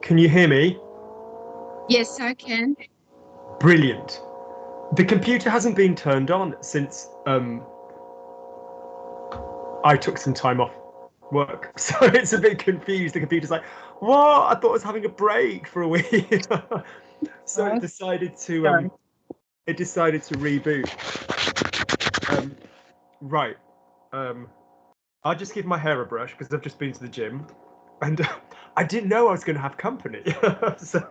Can you hear me? Yes, I can. Brilliant. The computer hasn't been turned on since I took some time off work, so it's a bit confused. The computer's like, what? I thought I was having a break for a week. So it decided to reboot. Right. I'll just give my hair a brush because I've just been to the gym, and I didn't know I was going to have company. so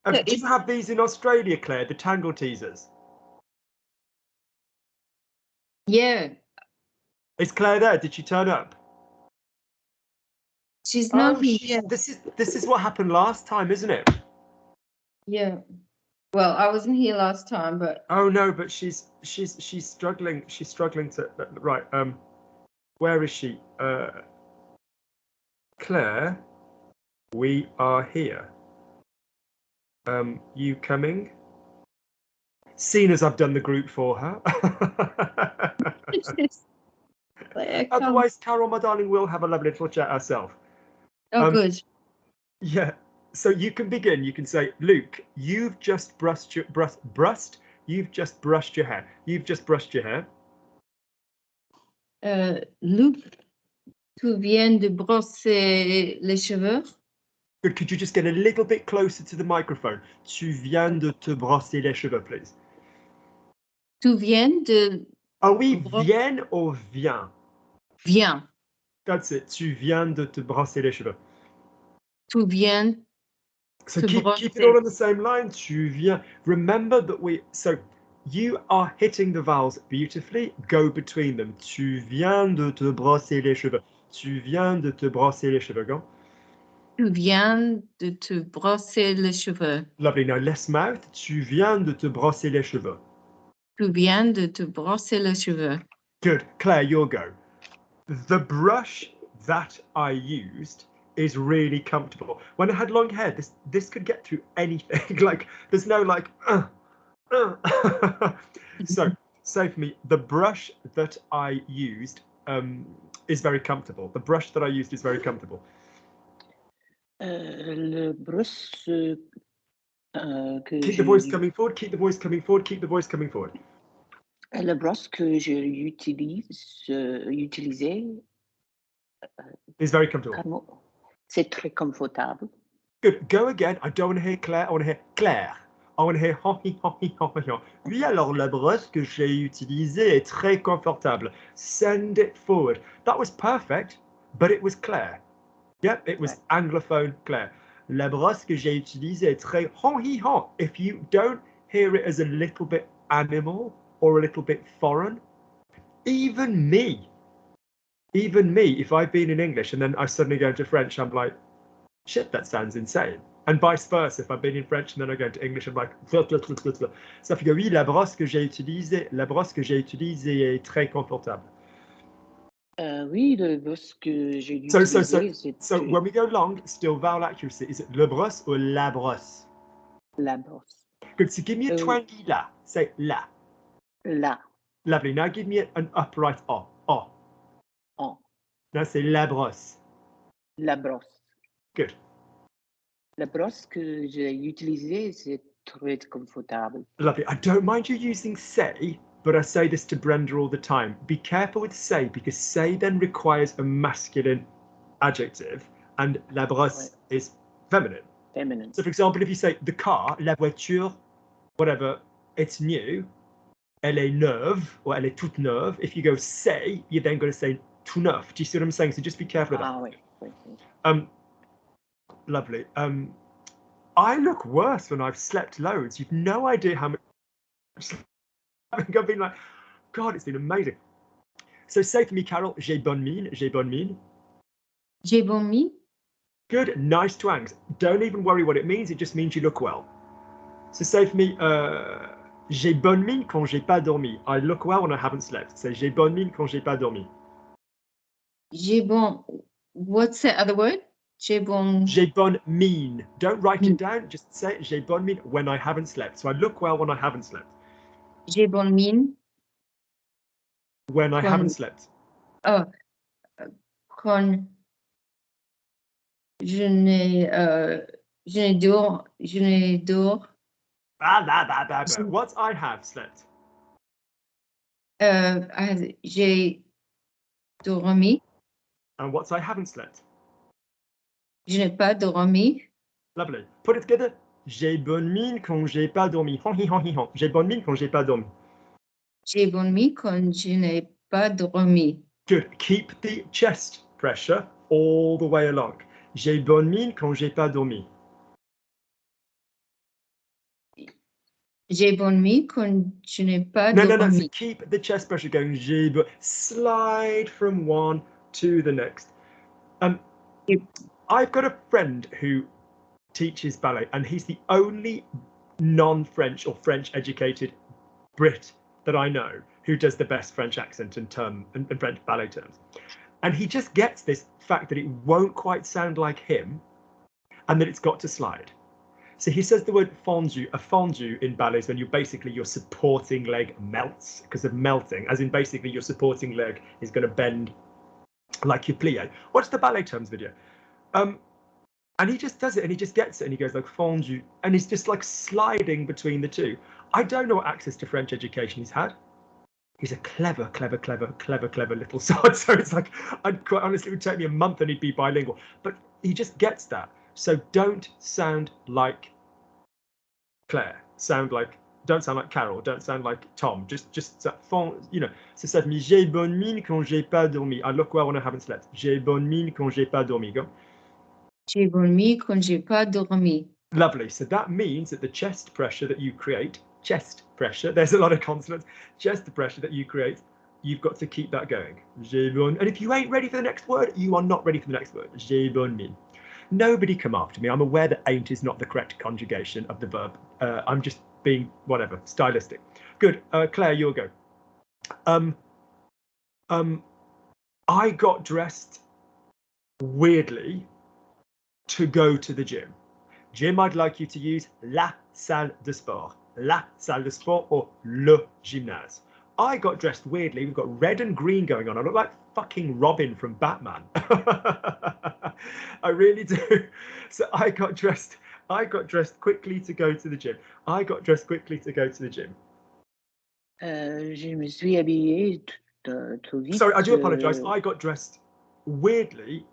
do you have these in Australia, Claire? The tangle teasers? Yeah. Is Claire there? Did she turn up? She's not here. This is what happened last time, isn't it? Yeah. Well, I wasn't here last time, but oh no, but she's struggling. She's struggling to right. Where is she? Claire, we are here. You coming? Seeing as I've done the group for her. Otherwise, Carol, my darling, we'll have a lovely little chat ourselves. Oh, good. Yeah. So you can begin. You can say, Luke, you've just brushed your You've just brushed your hair. You've just brushed your hair. Luke, tu viens de brosser les cheveux? Good. Could you just get a little bit closer to the microphone? Tu viens de te brosser les cheveux, please. Tu viens de... Ah oui, viens ou viens? Viens. That's it. Tu viens de te brosser les cheveux. Tu viens. So keep it all on the same line. Tu viens. Remember that you are hitting the vowels beautifully. Go between them. Tu viens de te brosser les cheveux. Tu viens de te brosser les cheveux. Go. Tu viens de te brosser les cheveux. Lovely. Now less mouth. Tu viens de te brosser les cheveux. Tu viens de te brosser les cheveux. Good. Claire, your go. The brush that I used is really comfortable. When I had long hair, this could get through anything. Like there's no like So say for me, the brush that I used is very comfortable. The brush that I used is very comfortable. Le brush que keep the voice coming forward, keep the voice coming forward, keep the voice coming forward. Le brush que j'utilisais is very comfortable. C'est très confortable. Good. Go again. I don't want to hear Claire. I want to hear Claire. I want to hear ho-hi, ho-hi, ho-hi. Oui, alors la brosse que j'ai utilisée est très confortable. Send it forward. That was perfect, but it was Claire. Yep, it was anglophone Claire. La brosse que j'ai utilisée est très ho-hi, ho. If you don't hear it as a little bit animal or a little bit foreign, even me, if I've been in English and then I suddenly go into French, I'm like, shit, that sounds insane. And vice versa, if I've been in French and then I go into English, I'm like, ça fait que oui, la brosse que j'ai utilisée est très confortable. Oui, le brosse que j'ai utilisé. So when we go long, still vowel accuracy. Is it le brosse or la brosse? La brosse. Good. So give me a twangy la. Say la. La. Lovely. Now give me an upright o. O. O. Now say la brosse. La brosse. Good. La brosse que j'ai utilisée, c'est très confortable. Lovely. I don't mind you using say, but I say this to Brenda all the time. Be careful with say, because say then requires a masculine adjective, and la brosse is feminine. Feminine. So, for example, if you say the car, la voiture, whatever, it's new, elle est neuve, or elle est toute neuve. If you go say, you're then going to say tout neuf. Do you see what I'm saying? So just be careful of that. Oui. Lovely. I look worse when I've slept loads. You've no idea how much I've been like, God, it's been amazing. So say for me, Carol, j'ai bonne mine, j'ai bonne mine. J'ai bonne mine. Good, nice twangs. Don't even worry what it means, it just means you look well. So say for me, j'ai bonne mine quand j'ai pas dormi. I look well when I haven't slept. So j'ai bonne mine quand j'ai pas dormi. J'ai bon, what's the other word? J'ai bonne mine. Don't write it down, just say j'ai bonne mine when I haven't slept. So I look well when I haven't slept. J'ai bonne mine. When I haven't slept. Oh, quand je n'ai dors. What I have slept. J'ai dormi. And what I haven't slept. Je n'ai pas dormi. Lovely. Put it together. J'ai bonne mine quand j'ai pas dormi. J'ai bonne mine quand j'ai pas dormi. J'ai dormi quand je n'ai pas dormi. Good. Keep the chest pressure all the way along. J'ai bonne mine quand j'ai pas dormi. J'ai dormi quand je n'ai pas No. dormi. So keep the chest pressure going. Slide from one to the next. I've got a friend who teaches ballet, and he's the only non-French or French-educated Brit that I know who does the best French accent and French ballet terms. And he just gets this fact that it won't quite sound like him, and that it's got to slide. So he says the word fondu. A fondu in ballet is when your supporting leg melts because of melting, as in basically your supporting leg is going to bend like your plie. Watch the ballet terms video. And he just does it, and he just gets it, and he goes like fondu, and he's just like sliding between the two. I don't know what access to French education he's had. He's a clever little sod. So it's like, I'd quite honestly, it would take me a month and he'd be bilingual. But he just gets that. So don't sound like Claire. Don't sound like Carol. Don't sound like Tom. Just you know. So said me, j'ai bonne mine quand j'ai pas dormi. I look well when I haven't slept. J'ai bonne mine quand j'ai pas dormi. Go. J'ai dormi quand j'ai pas dormi. Lovely. So that means that the chest pressure that you create, there's a lot of consonants, chest pressure that you create, you've got to keep that going. And if you ain't ready for the next word, you are not ready for the next word. J'ai bonne mine. Nobody come after me. I'm aware that ain't is not the correct conjugation of the verb. I'm just being whatever, stylistic. Good. Claire, you'll go. I got dressed weirdly to go to the gym. Gym, I'd like you to use la salle de sport. La salle de sport or le gymnase. I got dressed weirdly. We've got red and green going on. I look like fucking Robin from Batman. I really do. So I got dressed quickly to go to the gym. Je me suis habillée trop vite. Sorry, I do apologize. I got dressed weirdly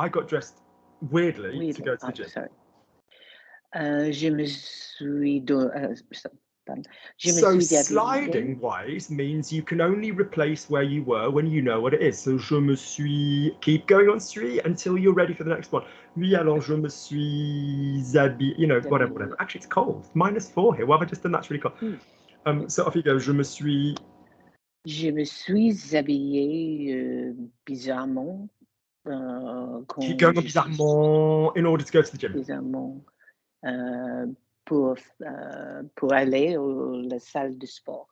to go to the gym. Sorry. Je me suis So sliding wise means you can only replace where you were when you know what it is. So je me suis, keep going on suis until you're ready for the next one. Oui, alors je me suis habillé, you know, whatever. Actually, it's cold. -4 here. Why have I just done? That's really cold. So off you go. Je me suis habillée bizarrement. Keep going on bizarrement in order to go to the gym. Bizarrement. Pour aller à la salle de sport.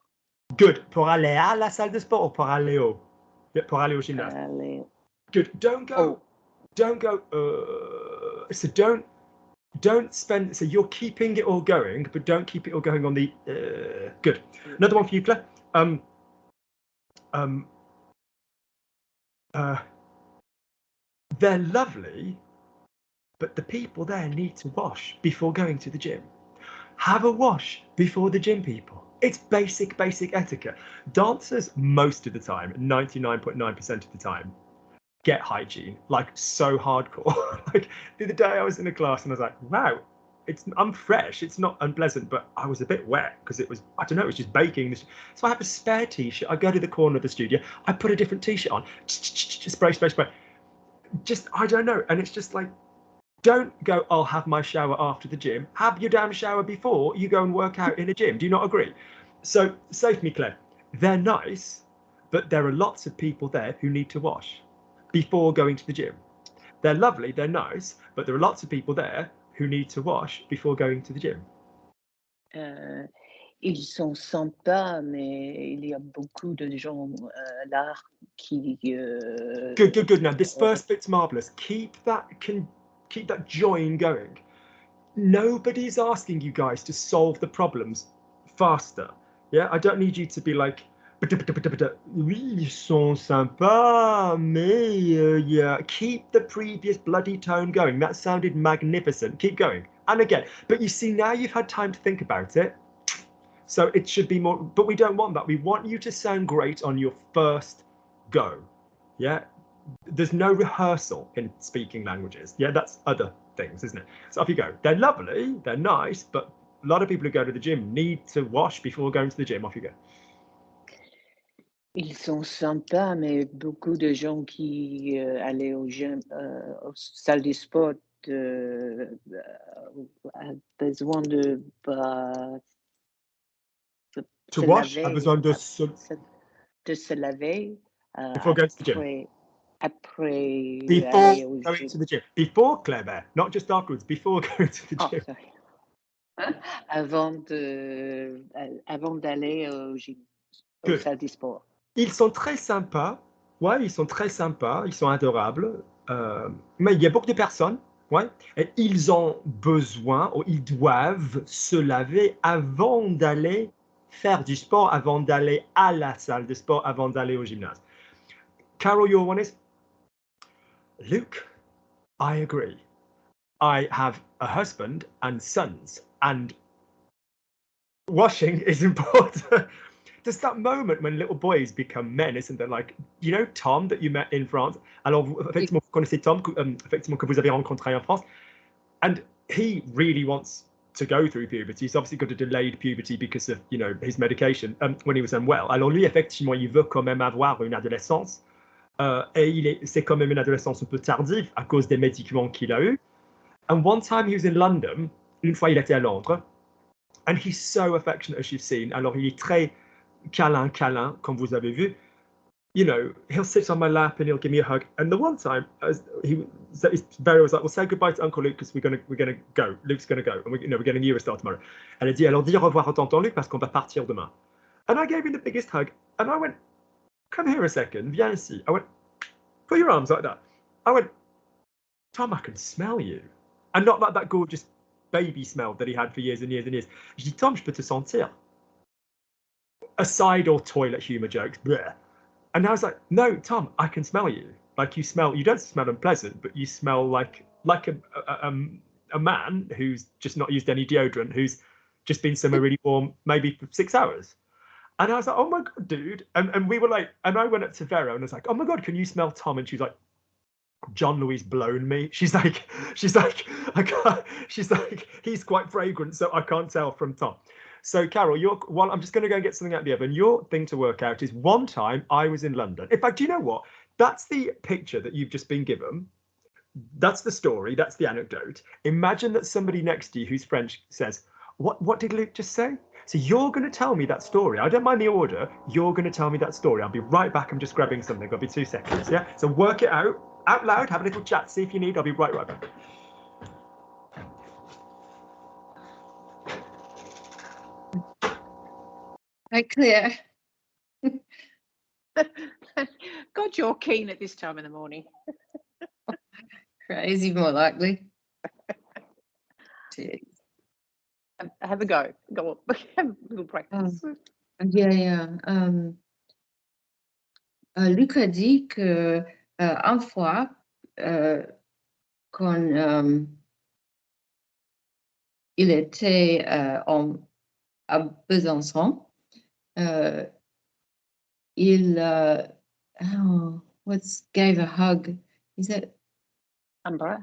Good. Pour aller à la salle de sport or pour aller au? Yeah, pour aller au gymnase. Good. Don't go. So don't spend. So you're keeping it all going, but don't keep it all going on the. Good. Another one for you, Claire. They're lovely, but the people there need to wash before going to the gym. Have a wash before the gym, people. It's basic etiquette. Dancers, most of the time, 99.9% of the time, get hygiene, like so hardcore. Like the other day I was in a class and I was like, wow, I'm fresh. It's not unpleasant, but I was a bit wet because it was, I don't know, it was just baking. So I have a spare t-shirt. I go to the corner of the studio. I put a different t-shirt on. Spray. Just, I don't know. And it's just like, don't go, I'll have my shower after the gym. Have your damn shower before you go and work out in a gym. Do you not agree? So, say for me, Claire, they're nice, but there are lots of people there who need to wash before going to the gym. They're lovely, they're nice, but there are lots of people there who need to wash before going to the gym. Ils sont sympas, mais il y a beaucoup de gens là qui. Good. Now this first bit's marvelous. Keep that join going. Nobody's asking you guys to solve the problems faster. Yeah, I don't need you to be like, Oui, ils sont sympas, mais yeah, keep the previous bloody tone going. That sounded magnificent. Keep going. And again, but you see, now you've had time to think about it. So it should be more, but we don't want that. We want you to sound great on your first go. Yeah. There's no rehearsal in speaking languages. Yeah, that's other things, isn't it? So off you go. They're lovely, they're nice, but a lot of people who go to the gym need to wash before going to the gym. Off you go. Ils sont sympas, mais beaucoup de gens qui allaient au gym, aux salles de sport, a besoin de To se wash, laver, a besoin de se laver before going to the gym. Après Before aller au going gym. to the gym. Before, Claire, not just afterwards, before going to the gym. Sorry. Avant d'aller au gym, aux salles de sport. Ils sont très sympas. Ouais, ils sont très sympas, ils sont adorables. Mais il y a beaucoup de personnes, ouais, et ils ont besoin ou ils doivent se laver avant d'aller faire du sport, avant d'aller à la salle de sport, avant d'aller au gymnase. Carol, your one is? Luke, I agree. I have a husband and sons, and washing is important. There's that moment when little boys become men, isn't there? Like, you know Tom that you met in France? Alors, effectivement, vous connaissez Tom, effectivement, que vous avez rencontré en France. And he really wants to go through puberty. He's obviously got a delayed puberty because of, you know, his medication when he was unwell. Alors lui, effectivement, il veut quand même avoir une adolescence. Et c'est quand même une adolescence un peu tardive à cause des médicaments qu'il a eu. And one time he was in London, une fois il était à Londres, and he's so affectionate as you've seen. Alors il est très câlin, comme vous avez vu. You know, he'll sit on my lap and he'll give me a hug. And the one time, Vera was like, "Well, say goodbye to Uncle Luke because we're gonna go. Luke's gonna go, and we're getting Eurostar tomorrow." Elle a dit, alors dis au revoir à tonton Luke parce qu'on va partir demain. And I gave him the biggest hug, and I went, "Come here a second, viens ici." I went, "Put your arms like that." I went, "Tom, I can smell you," and not like that gorgeous baby smell that he had for years and years and years. Je dis, Tom, je peux te sentir. Aside all toilet humor jokes, bleh. And I was like, no, Tom, I can smell you. Like you don't smell unpleasant, but you smell like a man who's just not used any deodorant, who's just been somewhere really warm, maybe for 6 hours. And I was like, oh my God, dude. And we were like, and I went up to Vera and I was like, oh my God, can you smell Tom? And she's like, John Louis blown me. She's like, I can't, she's like, he's quite fragrant, so I can't tell from Tom. So Carol, I'm just going to go and get something out of the oven. Your thing to work out is one time I was in London. In fact, do you know what? That's the picture that you've just been given. That's the story. That's the anecdote. Imagine that somebody next to you who's French says, what did Luke just say? So you're going to tell me that story. I don't mind the order. You're going to tell me that story. I'll be right back. I'm just grabbing something. I'll be 2 seconds. Yeah. So work it out loud. Have a little chat. See if you need. I'll be right back. Hi, Claire. God, you're keen at this time in the morning. Crazy, more likely. Have a go. Go on. Have a little practice. Yeah. Luc a dit que une fois, quand il était à Besançon, il gave a hug. Is it Embrace?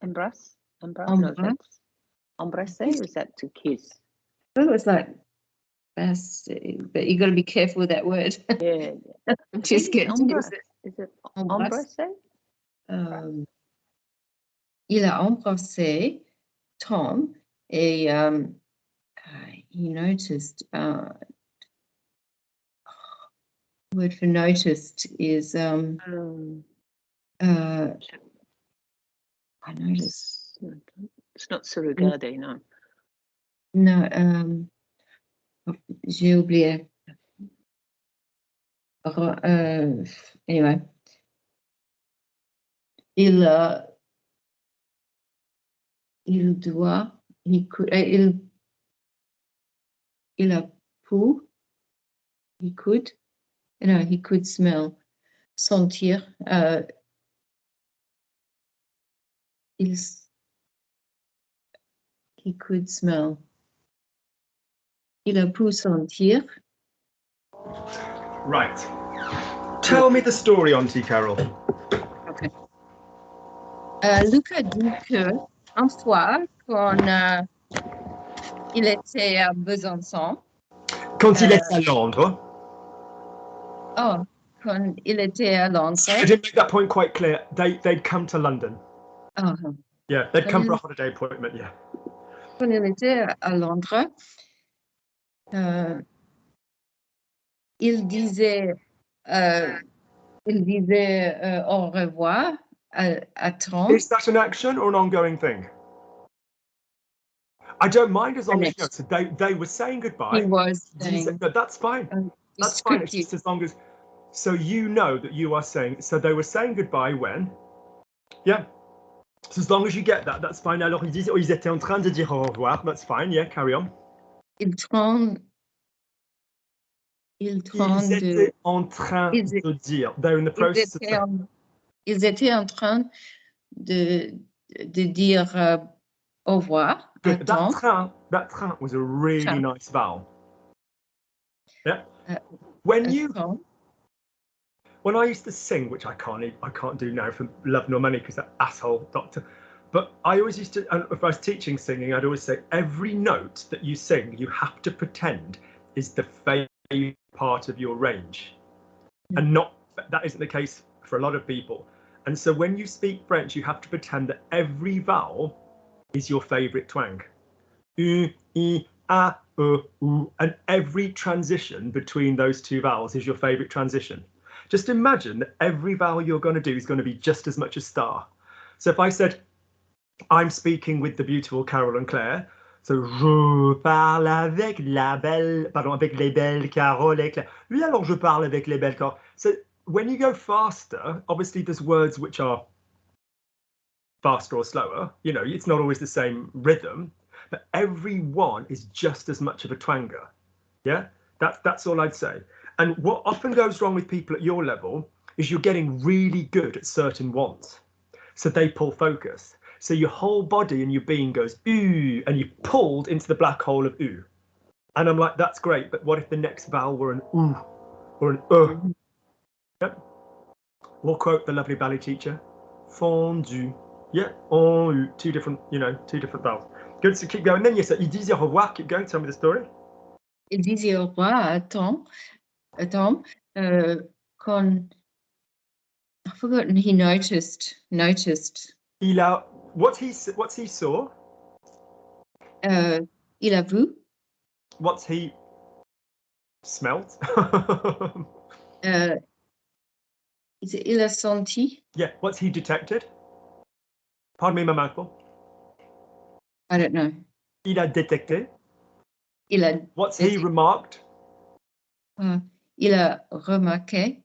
Embrace? No, that's embrace, or is that to kiss? I thought it was like best, but you got to be careful with that word. Yeah. I'm just kidding. Is it embrace? Il a embrassé Tom et he noticed. Word for noticed is I noticed. It's not se regarder, no. No, j'ai oublié. Anyway, il a pu he could smell, sentir. He could smell. Il a pu sentir. Right. Tell me the story, Auntie Carol. Okay. Luca dit que un fois, quand il était à Besançon. Quand il était à Londres. Oh, quand il était à Londres. I didn't make that point quite clear. They'd come to London. Oh. Yeah, they'd come for a holiday appointment, yeah. Quand il était à Londres, il disait au revoir à Trump. Is that an action or an ongoing thing? I don't mind as long as you know, so they were saying goodbye. He was saying, no, that's fine. That's fine. It's just as long as, so you know that you are saying, so they were saying goodbye when? Yeah. So as long as you get that, that's fine. Alors ils étaient en train de dire au revoir. That's fine. Yeah, carry on. Ils étaient en train de dire. They're in the process of saying. Ils étaient en train de dire au revoir. Good. That train was a really nice vowel. Yeah. When I used to sing, which I can't do now for love nor money because that asshole doctor, but I always used to, if I was teaching singing, I'd always say every note that you sing, you have to pretend is the favorite part of your range, and that isn't the case for a lot of people. And so when you speak French, you have to pretend that every vowel is your favorite twang. U, I, a, u, and every transition between those two vowels is your favorite transition. Just imagine that every vowel you're going to do is going to be just as much a star. So if I said, I'm speaking with the beautiful Carol and Claire, so je parle avec avec les belles Carol et Claire. Oui, alors je parle avec les belles Carol. So when you go faster, obviously there's words which are faster or slower. You know, it's not always the same rhythm, but every one is just as much of a twanger. Yeah, that's all I'd say. And what often goes wrong with people at your level is you're getting really good at certain ones. So they pull focus. So your whole body and your being goes, ooh, and you're pulled into the black hole of ooh. And I'm like, that's great, but what if the next vowel were an ooh or an Yep. We'll quote the lovely ballet teacher, fondu. Yeah, en eu, two different vowels. Good, so keep going. Then yes, il disait au revoir, keep going, tell me the story. Il disait au revoir à Tom, quand, I've forgotten, he noticed. What's he saw? Il a vu. What's he smelt? Il a senti. Yeah, what's he detected? Pardon me, ma mouthful. I don't know. Il a détecté. What's he remarked? Il a remarqué.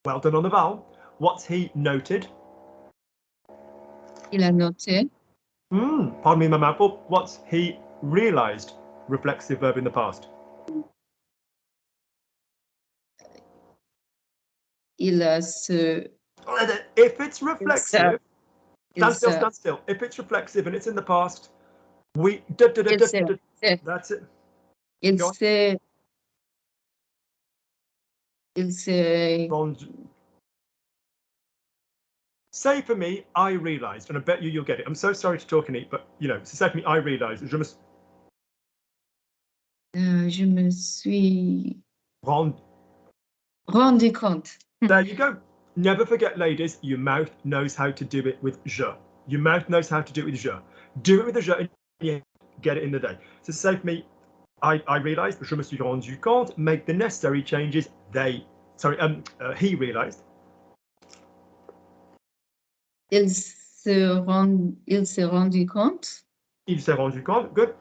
Well done on the vowel. What's he noted? Il a noté. Pardon me, ma mouthful. What's he realized? Reflexive verb in the past. Il a se. If it's reflexive, stand still. If it's reflexive and it's in the past, that's it. Il s'est. Say for me, I realized, and I bet you'll get it. I'm so sorry to talk and eat, but you know, so say for me, I realized. Je me suis rendu compte. There you go. Never forget, ladies, your mouth knows how to do it with je. Your mouth knows how to do it with je. Do it with the je and you get it in the day. So say for me, I realized, je me suis rendu compte, make the necessary changes. He realized. Il s'est rendu compte. Il s'est rendu compte. Good.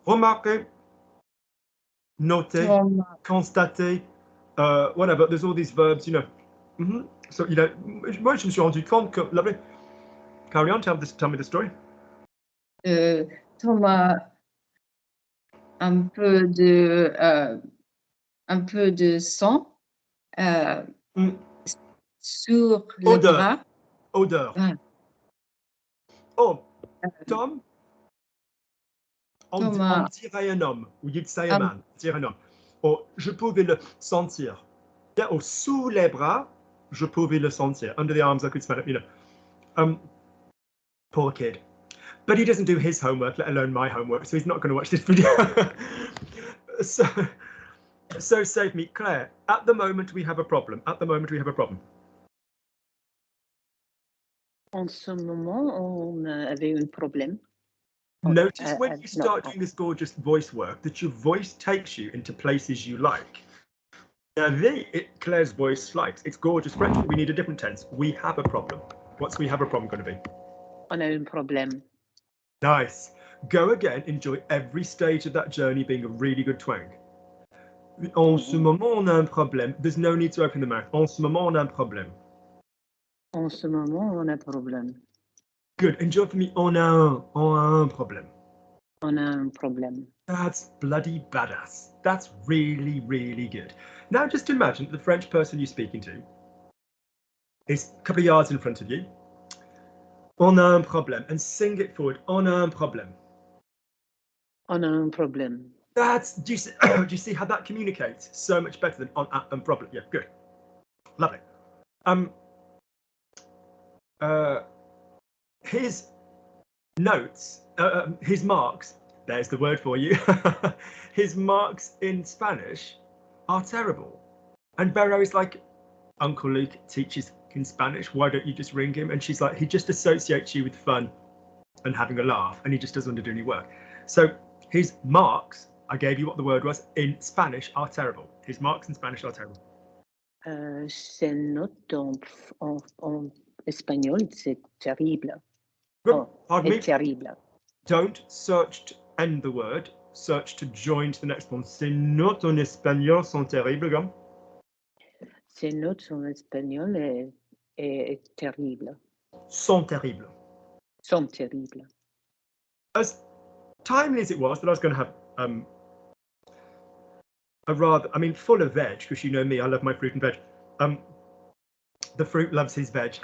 Remarquer, noter, constater, whatever. There's all these verbs, you know. So moi je me suis rendu compte que lovely. Carry on. Tell me the story. Thomas, un peu de un peu de sang sur le Odeur. bras. Odeur. Ah. Oh, Tom, on Thomas. dirait un homme, ou you'd say a man, dire un homme. Oh, je pouvais le sentir. Yeah, oh, sous les bras, je pouvais le sentir. Under the arms, I could smell it, you know. Poor kid. But he doesn't do his homework, let alone my homework, so he's not going to watch this video. So save me, Claire. At the moment, we have a problem. At the moment, we have a problem. En ce moment, on avait un problème. Notice when you start doing this gorgeous voice work that your voice takes you into places you like. Now, Claire's voice likes. It's gorgeous French, but we need a different tense. We have a problem. What's we have a problem going to be? On a un problème. Nice. Go again. Enjoy every stage of that journey being a really good twang. En ce moment, on a un problème. There's no need to open the mouth. En ce moment, on a un problème. En ce moment, on a un problème. Good. Enjoy for me. On a un problème. On a un problème. That's bloody badass. That's really, really good. Now just imagine the French person you're speaking to is a couple of yards in front of you. On a un problème. And sing it forward. On a un problème. On a un problème. That's, do you see how that communicates so much better than on a problem? Yeah, good. Lovely. His notes, his marks, there's the word for you. His marks in Spanish are terrible. And Vero is like, Uncle Luke teaches in Spanish, why don't you just ring him? And she's like, he just associates you with fun and having a laugh, and he just doesn't want to do any work. So his marks, I gave you what the word was, in Spanish are terrible. His marks in Spanish are terrible. Ses notes en espagnol, c'est terrible. Pardon me? Terrible. Don't search to end the word, search to join to the next one. Ses notes en espagnol sont terribles, go. Ses notes en espagnol est terrible. Sont terribles. Sont terribles. As timely as it was that I was going to have a rather, I mean, full of veg, because you know me, I love my fruit and veg. The fruit loves his veg.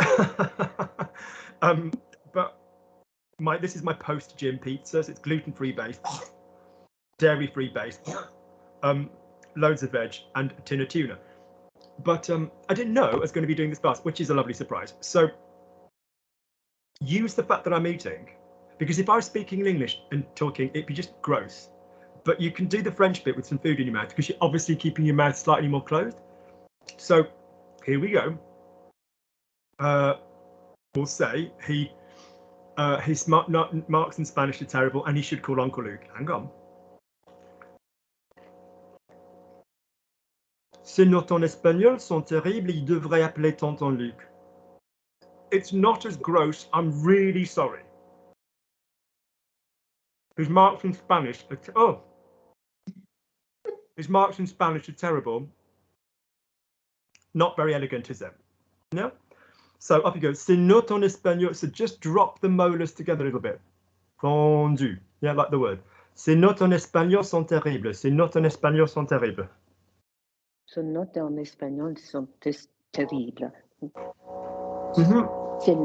But this is my post-gym pizza, so it's gluten-free based, dairy-free based, loads of veg and a tin of tuna. But I didn't know I was going to be doing this fast, which is a lovely surprise. So use the fact that I'm eating, because if I was speaking in English and talking, it'd be just gross. But you can do the French bit with some food in your mouth, because you're obviously keeping your mouth slightly more closed. So here we go. We'll say his marks in Spanish are terrible, and he should call Uncle Luke. Hang on. Ses notes en espagnol sont terribles. Il devrait appeler Tonton Luc. It's not as gross. I'm really sorry. His marks in Spanish are his marks in Spanish are terrible. Not very elegant, is it? No? So up you go. Ses notes en espagnol. So just drop the molars together a little bit. Fondu. Yeah, like the word. Ses notes en espagnol sont terribles. Ses notes en espagnol sont terribles. Ses notes en espagnol sont terribles. Mm-hmm. Ses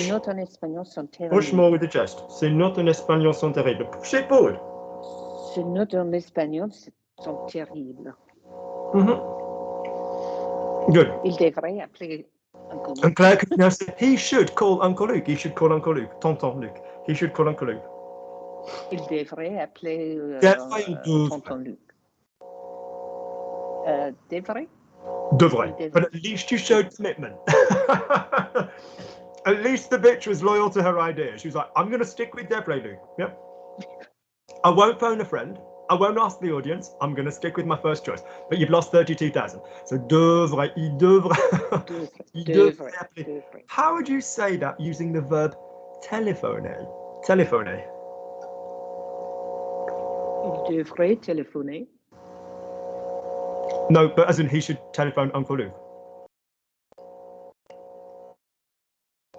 notes en espagnol sont terribles. Push more with the chest. Ses notes en espagnol sont terribles. Push it forward. Ses notes en espagnol sont terribles. Mm-hmm. Good. Il devrait appeler Uncle Luke. And Claire can now say, he should call Uncle Luke. He should call Uncle Luke. Tonton Luke. He should call Uncle Luke. Il devrait appeler Tonton Luke. Devrait? Devrait. But at least you showed commitment. At least the bitch was loyal to her idea. She was like, I'm going to stick with Devrait, Luke. Yep. I won't phone a friend. I won't ask the audience. I'm going to stick with my first choice. But you've lost 32,000. So devrait, il devrait. Il devrait appeler. How would you say that using the verb téléphoner? Téléphoner. Il devrait téléphoner. No, but as in he should telephone Uncle Luke.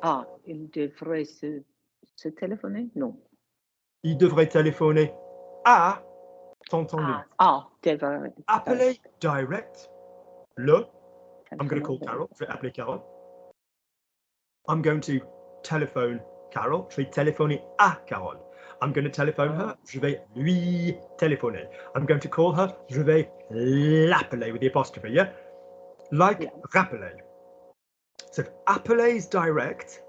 Ah, il devrait se téléphoner? Non. Il devrait téléphoner à T'entendu? Appeler direct. Le. I'm going to call Carol. Je vais appeler Carol. I'm going to telephone Carol. Je vais téléphoner à Carol. I'm going to telephone her. Je vais lui téléphoner. I'm going to call her. Je vais l'appeler with the apostrophe, yeah? Like rappeler. So appeler is direct.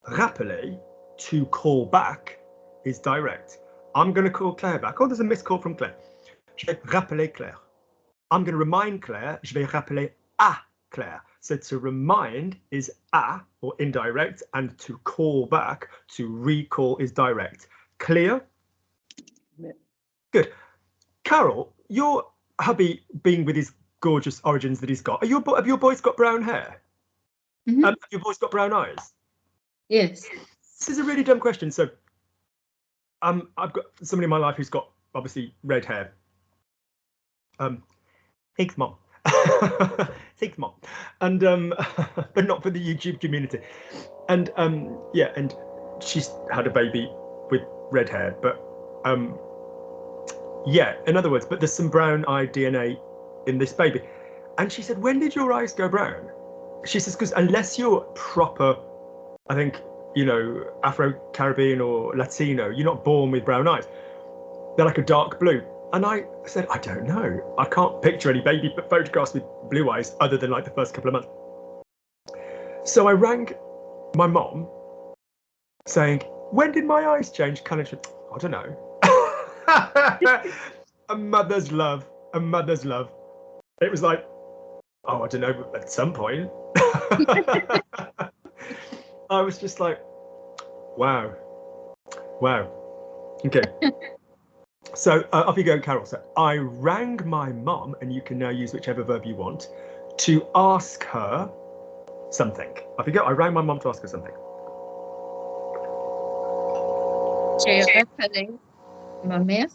Rappeler, to call back, is direct. I'm going to call Claire back. Oh, there's a missed call from Claire. Je vais rappeler Claire. I'm going to remind Claire. Je vais rappeler à Claire. So to remind is à, or indirect, and to call back, to recall, is direct. Clear? Yeah. Good. Carol, your hubby being with his gorgeous origins that he's got, have your boys got brown hair? Mhm. Have your boys got brown eyes? Yes. This is a really dumb question. So I've got somebody in my life who's got obviously red hair. Thanks, Mom. Thanks, Mom. And but not for the YouTube community. And yeah, and she's had a baby with red hair, but yeah, in other words, but there's some brown-eyed DNA in this baby. And she said, when did your eyes go brown? She says, because unless you're proper, I think, you know, Afro-Caribbean or Latino, you're not born with brown eyes. They're like a dark blue. And I said, I don't know. I can't picture any baby photographs with blue eyes other than like the first couple of months. So I rang my mom saying, when did my eyes change? Kind of, I don't know. A mother's love, a mother's love. It was like, oh, I don't know, at some point. I was just like, wow, wow. Okay. So off you go, Carol. So I rang my mum, and you can now use whichever verb you want, to ask her something. Off you go. I rang my mum to ask her something. J'ai rappelé ma mère.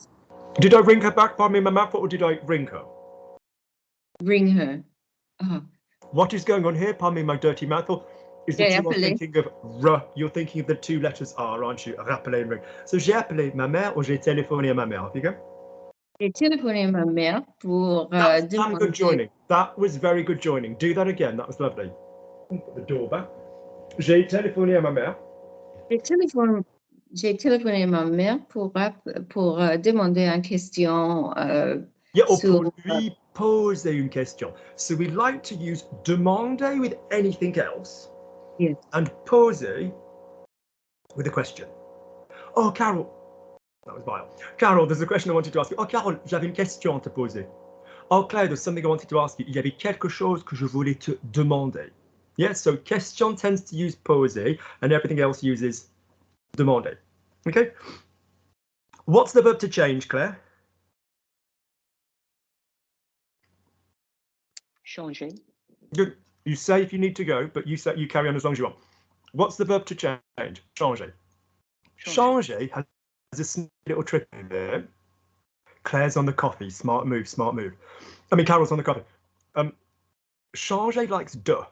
Did I ring her back by me, my mouth, or did I ring her? Ring her. What is going on here? Pardon me, my dirty mouth. Or is that you are thinking of R? You're thinking of the two letters R, aren't you? Rappeler and ring. So j'ai appelé ma mère, or j'ai téléphoné à ma mère. Off you go. J'ai téléphoné à ma mère pour That's demander. good joining. That was very good joining. Do that again. That was lovely. Put the door back. J'ai téléphoné à ma mère. J'ai téléphoné à ma mère pour demander une question. Yeah, or pour lui poser une question. So we like to use demander with anything else. Yes. And poser with a question. Oh, Carol. That was vile. Carol, there's a question I wanted to ask you. Oh, Carol, j'avais une question à te poser. Oh, Claire, there's something I wanted to ask you. Il y avait quelque chose que je voulais te demander. Yeah, so question tends to use poser, and everything else uses demander. Okay. What's the verb to change, Claire? Changer. Good. You say if you need to go, but you carry on as long as you want. What's the verb to change? Changer. Changer has a little trick in there. Claire's on the coffee. Smart move, smart move. I mean, Carol's on the coffee. Changer likes de.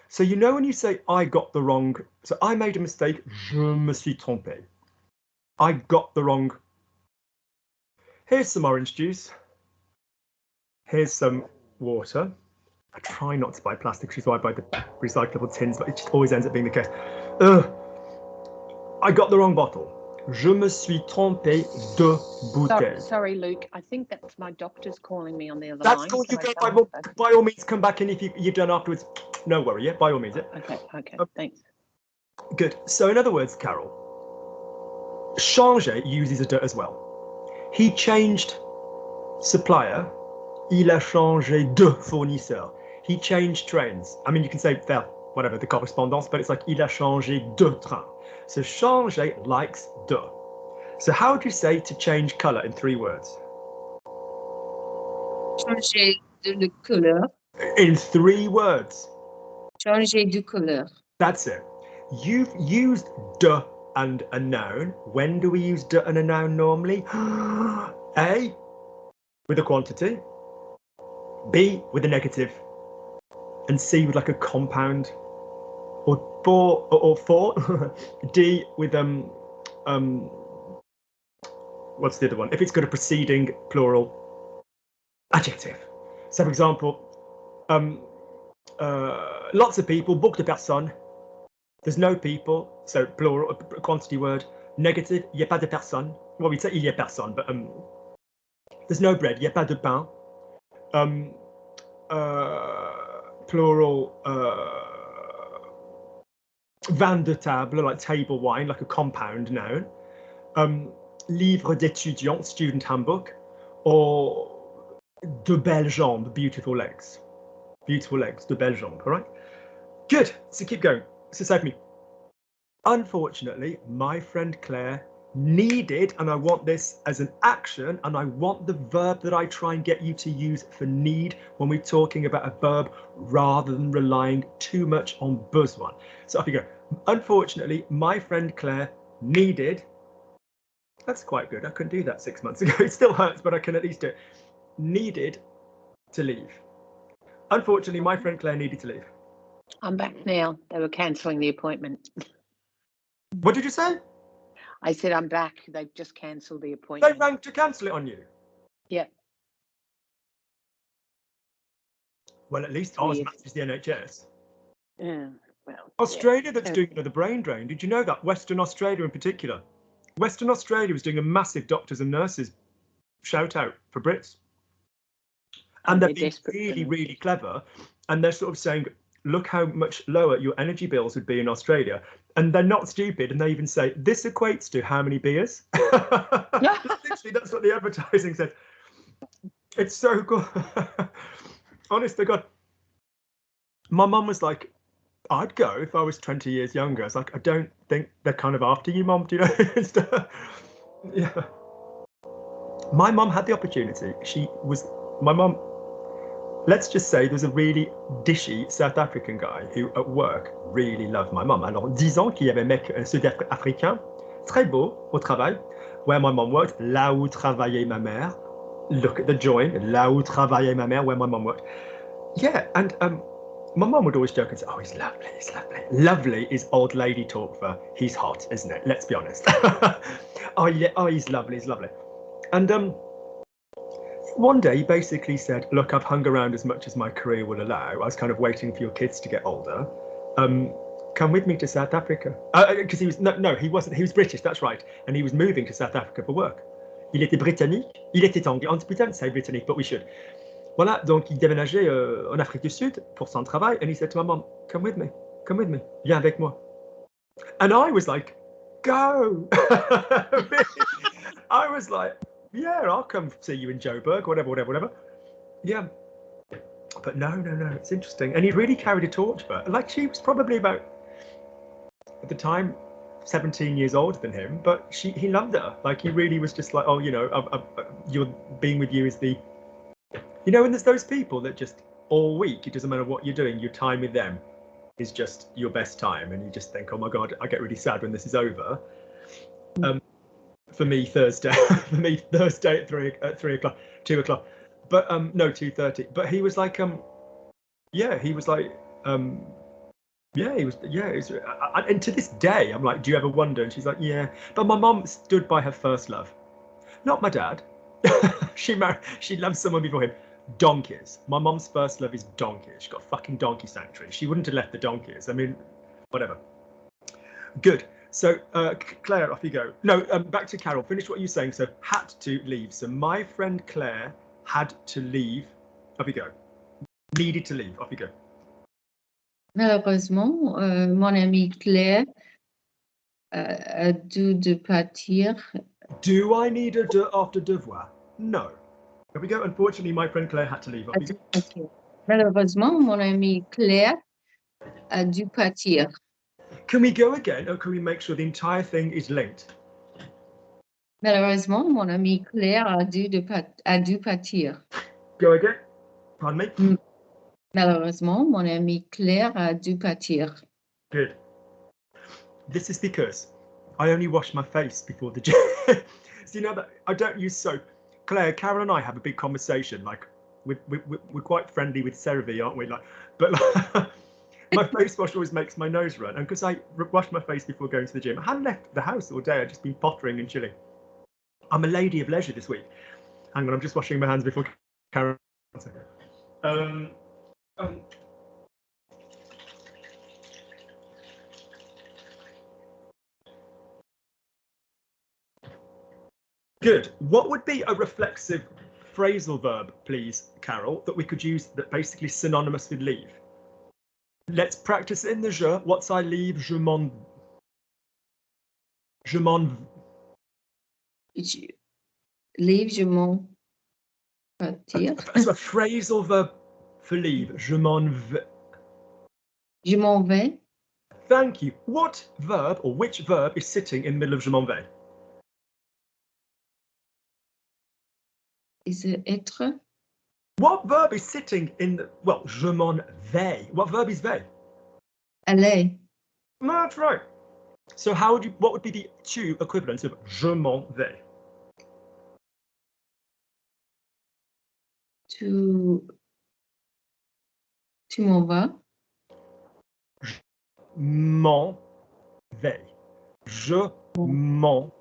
So you know when you say I got the wrong, so I made a mistake, je me suis trompé. I got the wrong. Here's some orange juice. Here's some water. I try not to buy plastic, which is why I buy the recyclable tins, but it just always ends up being the case. I got the wrong bottle. Je me suis trompé de bouteille. Sorry, Luke. I think that's my doctor's calling me on the other line. That's cool. You go by all means, come back in if you're done afterwards. No worry, yeah, by all means. Yeah? Okay, thanks. Good. So in other words, Carol, changer uses a de as well. He changed supplier. Il a changé de fournisseur. He changed trains. I mean, you can say whatever, the correspondence, but it's like il a changé de train. So changer likes de. So how do you say to change color in 3 words? Changer de couleur. In 3 words. Changer de couleur. That's it. You've used de and a noun. When do we use de and a noun normally? A, with a quantity. B, with a negative. And C, with like a compound. Or 4. D, with what's the other one? If it's got a preceding plural adjective. So, for example, lots of people, beaucoup de personnes. There's no people, so plural, quantity word. Negative, il n'y a pas de personnes. Well, we'd say il y a personne, but there's no bread, il n'y a pas de pain. Plural, vin de table, like table wine, like a compound noun. Livre d'étudiant, student handbook, or de belles jambes, beautiful legs. Beautiful legs, de belles jambes, all right? Good, so keep going. So say for me. Unfortunately, my friend Claire needed, and I want this as an action, and I want the verb that I try and get you to use for need when we're talking about a verb rather than relying too much on besoin. So off you go. Unfortunately, my friend Claire needed, that's quite good. I couldn't do that 6 months ago. It still hurts, but I can at least do it. Needed to leave. Unfortunately, my friend Claire needed to leave. I'm back now. They were cancelling the appointment. What did you say? I said I'm back. They've just cancelled the They appointment. rang to cancel it on you? Yeah. Well, at least ours matches the NHS. Yeah. Well, Australia, yeah. that's doing another brain drain. Did you know that? Western Australia in particular. Western Australia was doing a massive doctors and nurses shout out for Brits. And they're being really, really clever. And they're sort of saying, look how much lower your energy bills would be in Australia. And they're not stupid. And they even say, this equates to how many beers? Literally, that's what the advertising said. It's so cool. Honest to God. My mum was like, I'd go if I was 20 years younger. I was like, I don't think they're kind of after you, Mum. Do you know? Yeah. My mum had the opportunity. My mum, let's just say there's a really dishy South African guy who at work really loved my mum. Alors, disons qu'il y avait un mec sud-africain, très beau au travail, where my mum worked, là où travaillait ma mère. Look at the join, là où travaillait ma mère, where my mum worked. Yeah, and my mum would always joke and say, oh, he's lovely, he's lovely. Lovely is old lady talk for he's hot, isn't it? Let's be honest. Oh, yeah, oh, he's lovely, he's lovely. And one day he basically said, look, I've hung around as much as my career will allow. I was kind of waiting for your kids to get older. Come with me to South Africa. Because he was, no, he wasn't, he was British, that's right. And he was moving to South Africa for work. Il était britannique, il était anglais. On peut say britannique, but we should. Voilà, donc il déménageait en Afrique du Sud pour son travail. And he said to my mom, come with me, viens avec moi. And I was like, go. I was like, yeah, I'll come see you in Joburg, whatever. Yeah, but no, it's interesting. And he really carried a torch for her. Like, she was probably about, at the time, 17 years older than him, but he loved her. Like, he really was just like, oh, you know, you're being with you is the, you know, and there's those people that just all week, it doesn't matter what you're doing, your time with them is just your best time. And you just think, oh my God, I get really sad when this is over. For me, Thursday at 3 o'clock, 2 o'clock, but no, 2:30. But he was like, yeah, he was like, yeah, he was, yeah. And to this day, I'm like, do you ever wonder? And she's like, yeah. But my mom stood by her first love, not my dad. She loved someone before him. Donkeys. My mom's first love is donkeys. She got a fucking donkey sanctuary. She wouldn't have left the donkeys. I mean, whatever. Good. So, Claire, off you go. No, back to Carol. Finish what you're saying. So, had to leave. So, my friend Claire had to leave. Off you go. Needed to leave. Off you go. Malheureusement, mon ami Claire a dû partir. Do I need a de after devoir? No. Off we go. Unfortunately, my friend Claire had to leave. Off you go. Okay. Malheureusement, mon ami Claire a dû partir. Can we go again, or can we make sure the entire thing is linked? Malheureusement, mon ami Claire a dû partir. Go again. Pardon me. Malheureusement, mon ami Claire a dû partir. Good. This is because I only wash my face before the gym. So you know that I don't use soap. Claire, Carol and I have a big conversation. Like we're quite friendly with CeraVe, aren't we? Like, but like, my face wash always makes my nose run, and because I wash my face before going to the gym, I hadn't left the house all day. I'd just been pottering and chilling. I'm a lady of leisure this week. Hang on, I'm just washing my hands before Karen. Good. What would be a reflexive phrasal verb, please, Carol, that we could use that basically synonymous with leave? Let's practice in the je. What's I leave? Je m'en. Leave, je m'en partir. So a phrasal verb for leave. Je m'en vais. Je m'en vais. Thank you. What verb or which verb is sitting in the middle of je m'en vais? Is it être? What verb is sitting in the, well, je m'en vais. What verb is vais? Aller. No, that's right. So how would you, what would be the two equivalents of je m'en vais? Tu m'en vas. M'en vais. Je m'en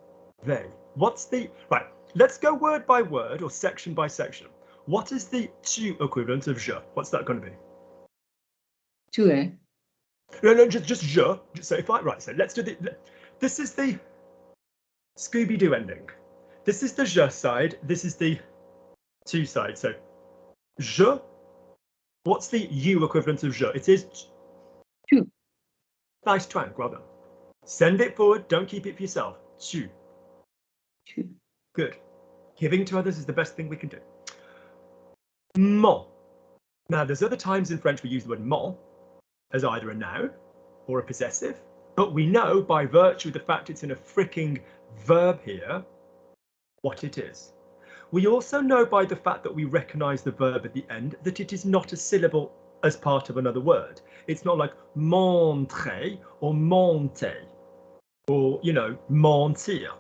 vais. What's the, right, let's go word by word or section by section. What is the tu equivalent of je? What's that going to be? Tu es. No, just je. So if I, right, so let's do the, this is the Scooby-Doo ending. This is the je side, this is the tu side. So je, what's the you equivalent of je? It is Tu. Nice twang, well done. Send it forward, don't keep it for yourself. Tu. Tu. Good. Giving to others is the best thing we can do. Mon. Now, there's other times in French we use the word mon as either a noun or a possessive, but we know by virtue of the fact it's in a fricking verb here what it is. We also know by the fact that we recognise the verb at the end that it is not a syllable as part of another word. It's not like montrer or monter or, you know, mentir.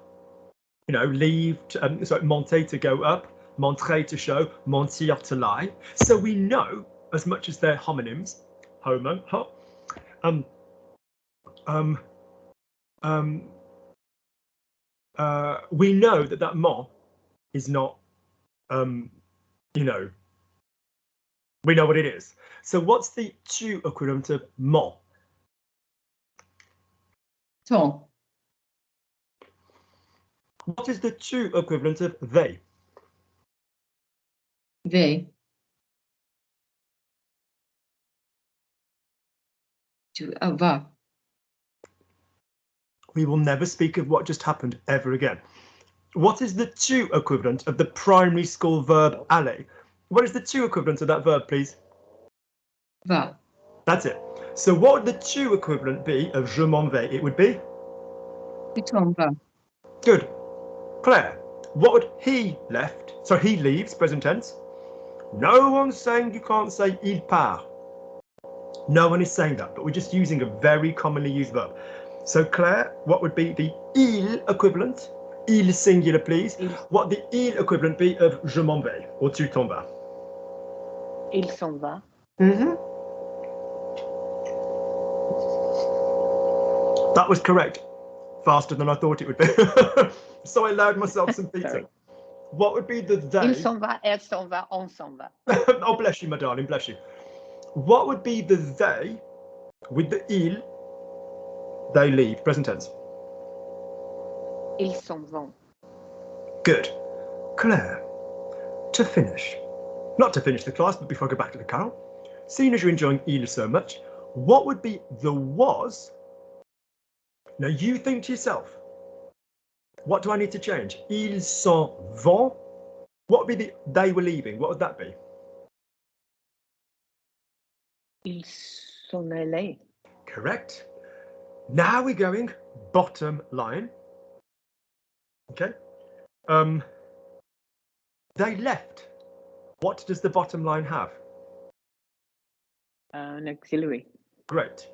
You know, leave, sorry, monter to go up, montrer to show, mentir to lie. So we know, as much as they're homonyms, homo, we know that that mon is not, you know, we know what it is. So what's the tu equivalent of mon? Ton. What is the tu equivalent of they? Vais. Tu va. We will never speak of what just happened ever again. What is the tu equivalent of the primary school verb aller? What is the tu equivalent of that verb, please? Va. That's it. So what would the tu equivalent be of je m'en vais? It would be? Tu t'en vas. Good. Claire, what would he left? So he leaves, present tense. No one's saying you can't say il part. No one is saying that, but we're just using a very commonly used verb. So Claire, what would be the il equivalent? Il singular, please. Il. What the il equivalent be of je m'en vais or tu t'en vas? Il s'en va. That was correct. Faster than I thought it would be. So I allowed myself some pizza. Sorry. What would be the they? Il s'en va, elle s'en va, on s'en va. Oh, bless you, my darling, bless you. What would be the they with the il? They leave, present tense. Ils s'en vont. Good. Claire, to finish, not to finish the class, but before I go back to the Carol, seeing as you're enjoying il so much, what would be the was? Now you think to yourself, what do I need to change? Ils s'en vont. What would be the they were leaving? What would that be? Ils s'en allaient. Correct. Now we're going bottom line. Okay. They left. What does the bottom line have? An auxiliary. Great.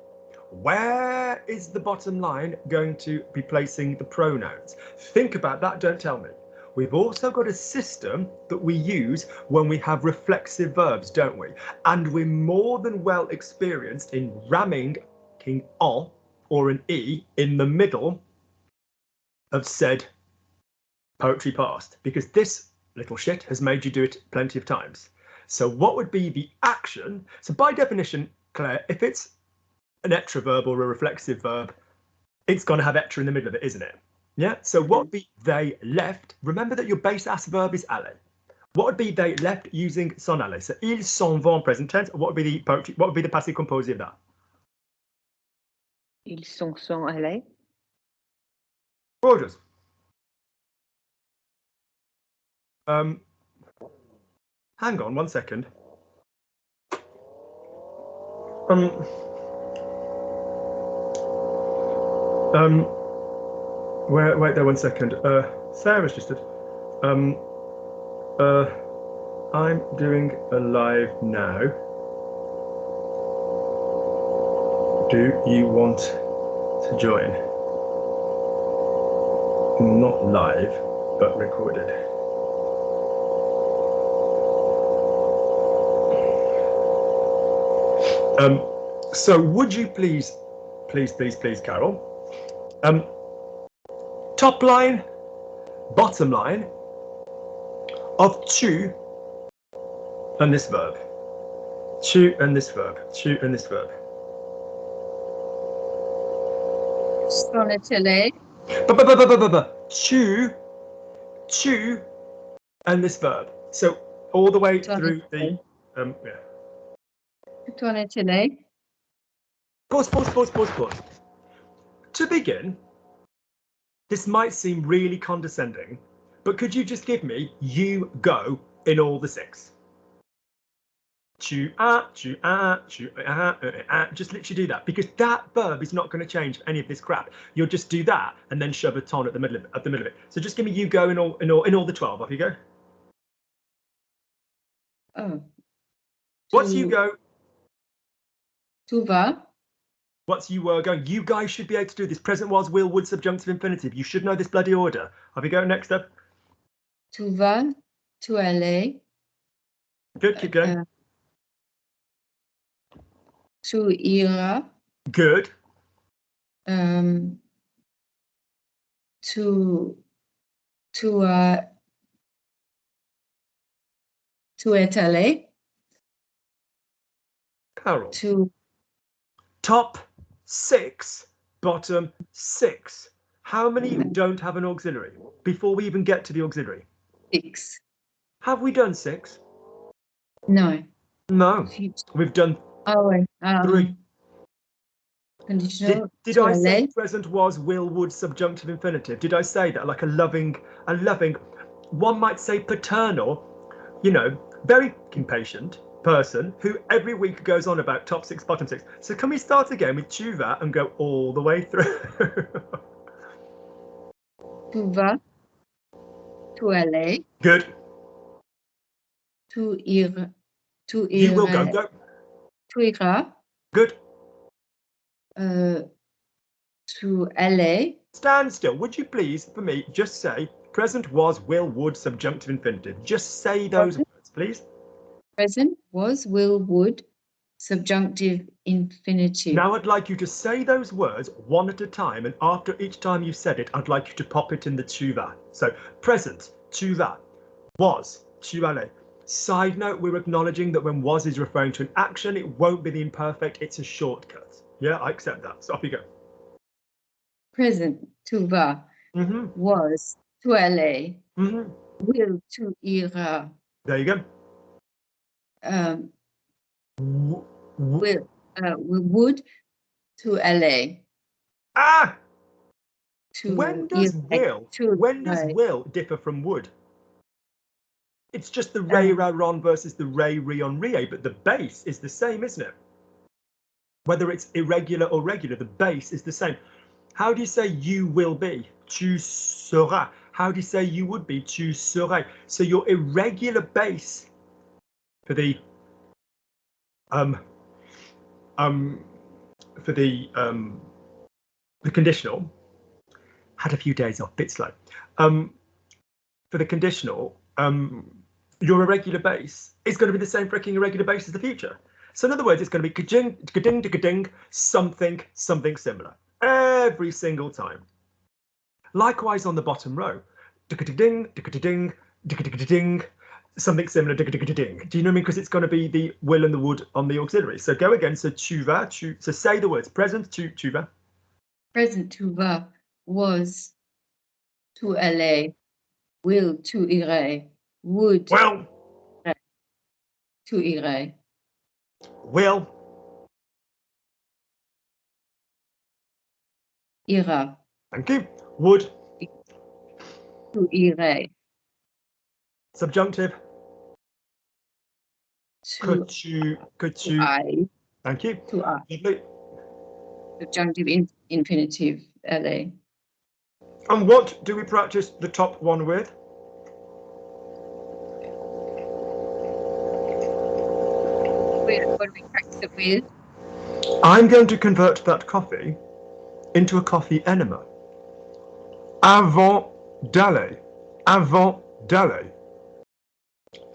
Where is the bottom line going to be placing the pronouns? Think about that, don't tell me. We've also got a system that we use when we have reflexive verbs, don't we? And we're more than well experienced in ramming an or an e in the middle of said poetry past, because this little shit has made you do it plenty of times. So what would be the action? So by definition, Claire, if it's an extra verb or a reflexive verb, it's going to have extra in the middle of it, isn't it? Yeah. So what would be they left? Remember that your base ass verb is aller. What would be they left using s'en aller? So ils s'en vont present tense. What would be the poetry? What would be the passive composé of that? Ils s'en sont allés. Gorgeous. Hang on 1 second. Wait there 1 second. Sarah's just I'm doing a live now. Do you want to join? Not live, but recorded. So would you please, Carol, top line, bottom line of tu and this verb. Tu and this verb. Tu and this verb. Sono allés. Tu and this verb. So all the way through the yeah. Sono allés. Pause. To begin, this might seem really condescending, but could you just give me you go in all the 6? Just literally do that, because that verb is not going to change any of this crap. You'll just do that and then shove a ton at the middle of it. So just give me you go in all the 12. Off you go. Oh. What's you go? Tu vas. What's you were going? You guys should be able to do this. Present was, will, would, subjunctive, infinitive. You should know this bloody order. Off you go. Next up. Tu vas. Tu allais. Good. Keep going. Tu iras. Good. Tu es allé. Carol. Tu. Top 6, bottom 6. How many don't have an auxiliary before we even get to the auxiliary? 6. Have we done 6? No. No. We've done 3. Conditional. Did I say present was, will, would, subjunctive, infinitive? Did I say that like a loving, one might say paternal, very impatient person who every week goes on about top 6, bottom 6. So can we start again with tu vas and go all the way through? Tu vas. Tu allais. Good. Tu iras. You will go. Tu iras. Good. Tu allais. Stand still. Would you please, for me, just say present was, will, would, subjunctive, infinitive. Just say those words, please. Present was, will, would, subjunctive, infinitive. Now I'd like you to say those words one at a time, and after each time you've said it, I'd like you to pop it in the tu vas. So present, tu vas, was, tu allais. Side note, we're acknowledging that when was is referring to an action, it won't be the imperfect, it's a shortcut. Yeah, I accept that. So off you go. Present, tu vas, was, tu allais, will, tu iras. There you go. Would, to allais. When does will differ from would? It's just the re ra ron versus the re re on rie, but the base is the same, isn't it? Whether it's irregular or regular, the base is the same. How do you say you will be? Tu seras. How do you say you would be? Tu serais. So your irregular base for the conditional, had a few days off, bit slow. For the conditional, your irregular base is going to be the same freaking irregular base as the future. So in other words, it's going to be ka-ding, something similar every single time. Likewise on the bottom row, ding, ding, ding, something similar, ding. Do you know what I mean? Because it's going to be the will and the would on the auxiliary. So go again. So tu vas, so say the words. Present, tu vas. Present, tu vas, was, tu allais, will, tu irais, would, Well, tu irais. will, Ira, thank you. Would, tu irais. subjunctive. Tu, Could you, I, thank you. tu I. Lovely. Subjunctive, infinitive, allais. And what do we practice the top one with? What do we practice it with? I'm going to convert that coffee into a coffee enema. Avant d'aller. Avant d'aller.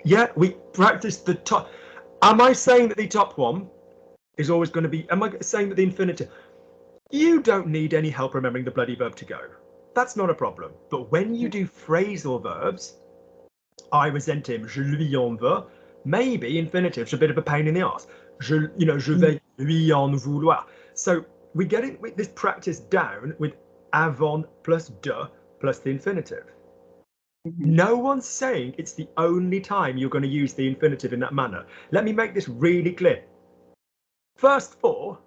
Yeah, we practice the top. Am I saying that the top one is always going to be, am I saying that the infinitive? You don't need any help remembering the bloody verb to go. That's not a problem. But when you do phrasal verbs, I resent him, je lui en veux, maybe infinitive's a bit of a pain in the ass. Je vais lui en vouloir. So we're getting this practice down with avant plus de plus the infinitive. No one's saying it's the only time you're going to use the infinitive in that manner. Let me make this really clear. First four,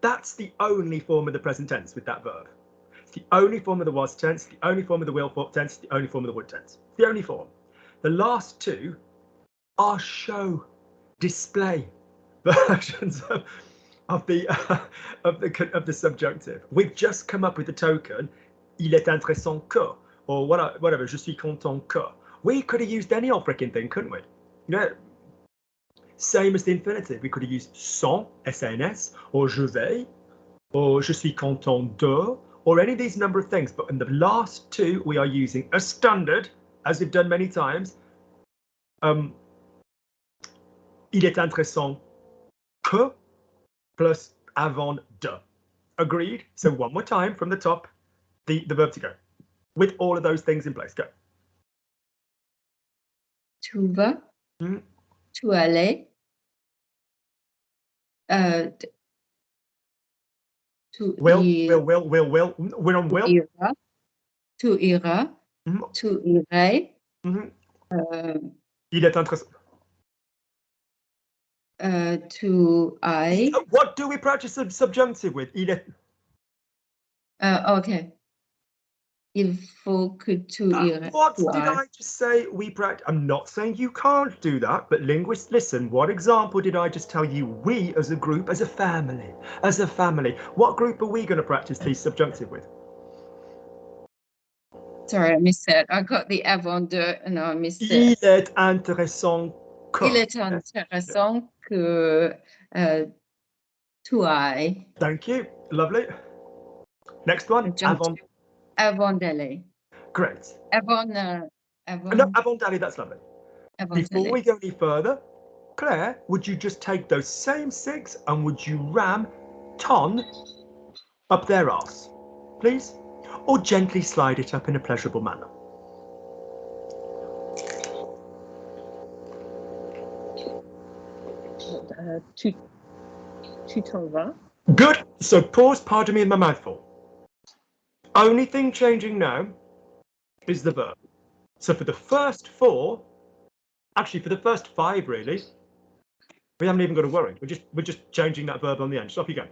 that's the only form of the present tense with that verb. It's the only form of the was tense, the only form of the will tense, the only form of the would tense. The only form. The last two are show, display versions of the subjunctive. We've just come up with the token, il est intéressant que, or whatever, je suis content que. We could have used any old freaking thing, couldn't we? You know, same as the infinitive. We could have used sans, sans, or je vais, or je suis content de, or any of these number of things. But in the last two, we are using a standard, as we've done many times. Il est intéressant que plus avant de. Agreed? So one more time from the top, the verb to go. With all of those things in place. Go. Tu vas, tu allais, tu will. We're on will. Tu iras, tu irais. Il est intéressant. Tu I. What do we practice the subjunctive with? Il est. Okay. Il faut que tu irais. What did I just say? We practice. I'm not saying you can't do that, but linguists, listen. What example did I just tell you? We, as a group, as a family, what group are we going to practice these subjunctive with? Sorry, I missed that. I got the avant de, and I missed it. Il est intéressant que. Il est intéressant que tu ailles. Thank you. Lovely. Next one. Avant d'aller. Great. Avant No, avant d'aller, that's lovely. Before we go any further, Claire, would you just take those same six and would you ram ton up their arse, please? Or gently slide it up in a pleasurable manner. Tu t'en vas. Good. So pause, pardon me, in my mouthful. Only thing changing now is the verb. So for the first four, actually for the first five, really, we haven't even got to worry. We're just changing that verb on the end. So off you go.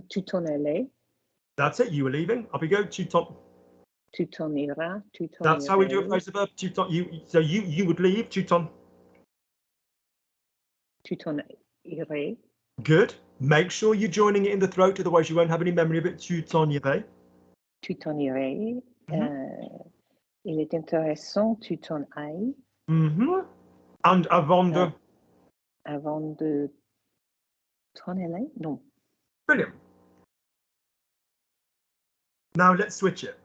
Tu t'en allais. That's it. You were leaving. Off you go. Tu t'en iras. That's how we do a phrasal verb. Tu t'en. You would leave. Tu t'en irais. Good. Make sure you're joining it in the throat, otherwise you won't have any memory of it. Tu t'en irais. Tu t'en irais. Il est intéressant, tu t'en ailles. And avant de. Avant de t'en aller? Non. Brilliant. Now let's switch it.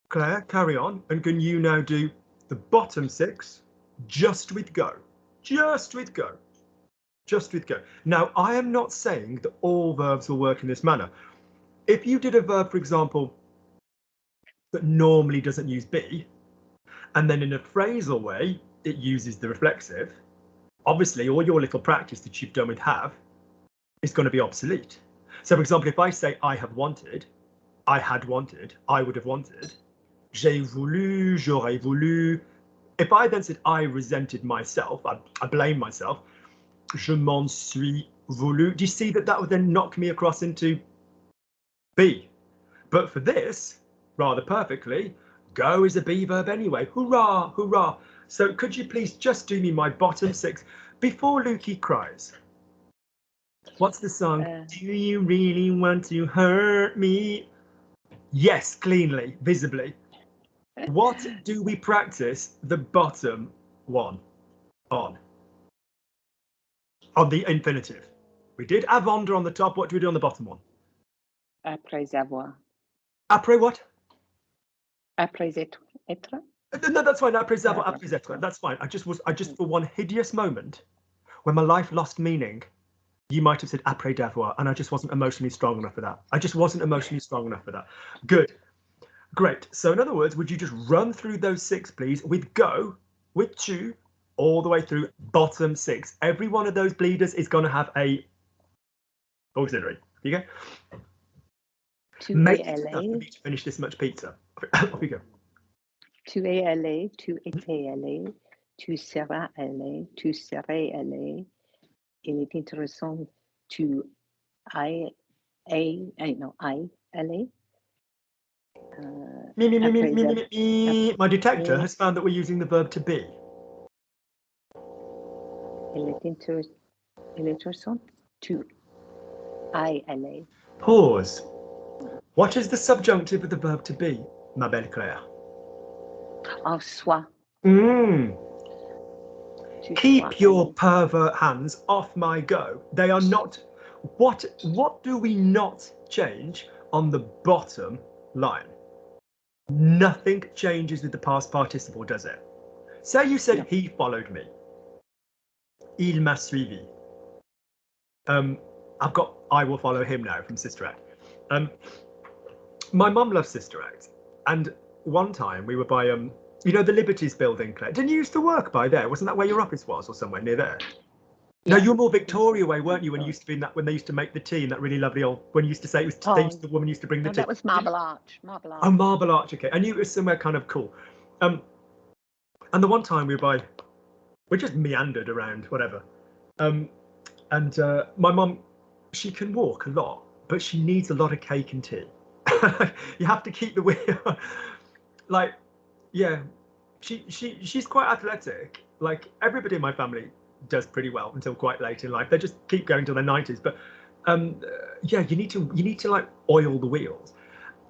Claire, carry on. And can you now do the bottom six just with go? Just with go. Just with go. Now, I am not saying that all verbs will work in this manner. if you did a verb, for example, that normally doesn't use be, and then in a phrasal way, it uses the reflexive, obviously all your little practice that you've done with have is going to be obsolete. So for example, if I say I have wanted, I had wanted, I would have wanted, j'ai voulu, j'aurais voulu. If I then said I resented myself, I blame myself, je m'en suis voulu. Do you see that that would then knock me across into be? But for this, rather perfectly, go is a be verb anyway. Hurrah, hurrah. So could you please just do me my bottom 6 before Lukey cries? What's the song? Do you really want to hurt me? Yes, cleanly, visibly. What do we practice the bottom one on? On the infinitive. We did avonder on the top. What do we do on the bottom one? Après avoir. Après what? Après être. No, that's fine. Après avoir, après être. That's fine. I just for one hideous moment, when my life lost meaning, you might have said après d'avoir, and I just wasn't emotionally strong enough for that. I just wasn't emotionally strong enough for that. Good. Great. So in other words, would you just run through those 6, please, with go, with tu, all the way through bottom 6. Every one of those bleeders is going to have a auxiliary. Here you go. Make it enough for me to finish this much pizza. Off you go. Tu es allé, tu étais allé, tu seras allé, tu serais allé. Il est intéressant, tu allé. My detector has found that we're using the verb to be. Il est intéressant, tu I aller. Pause. What is the subjunctive of the verb to be, ma belle Claire? En soi. Keep your pervert hands off my go. They are not. What do we not change on the bottom line? Nothing changes with the past participle, does it? Say you said he followed me. Il m'a suivi. I've got I will follow him now from Sister Act. My mum loves Sister Act, and one time we were by you know, the Liberties building, Claire. Didn't you used to work by there? Wasn't that where your office was, or somewhere near there? No, you were more Victoria way, weren't you? When you used to be in that, when they used to make the tea in that really lovely old. When you used to say it was, the woman used to bring the tea. That was Marble Arch. Marble Arch. Oh, Marble Arch. Okay, I knew it was somewhere kind of cool. And the one time we were by, we just meandered around, whatever. And my mum, she can walk a lot, but she needs a lot of cake and tea. You have to keep the wheel. Like, yeah, she's quite athletic. Like everybody in my family does pretty well until quite late in life. They just keep going till their 90s. But yeah, you need to like oil the wheels.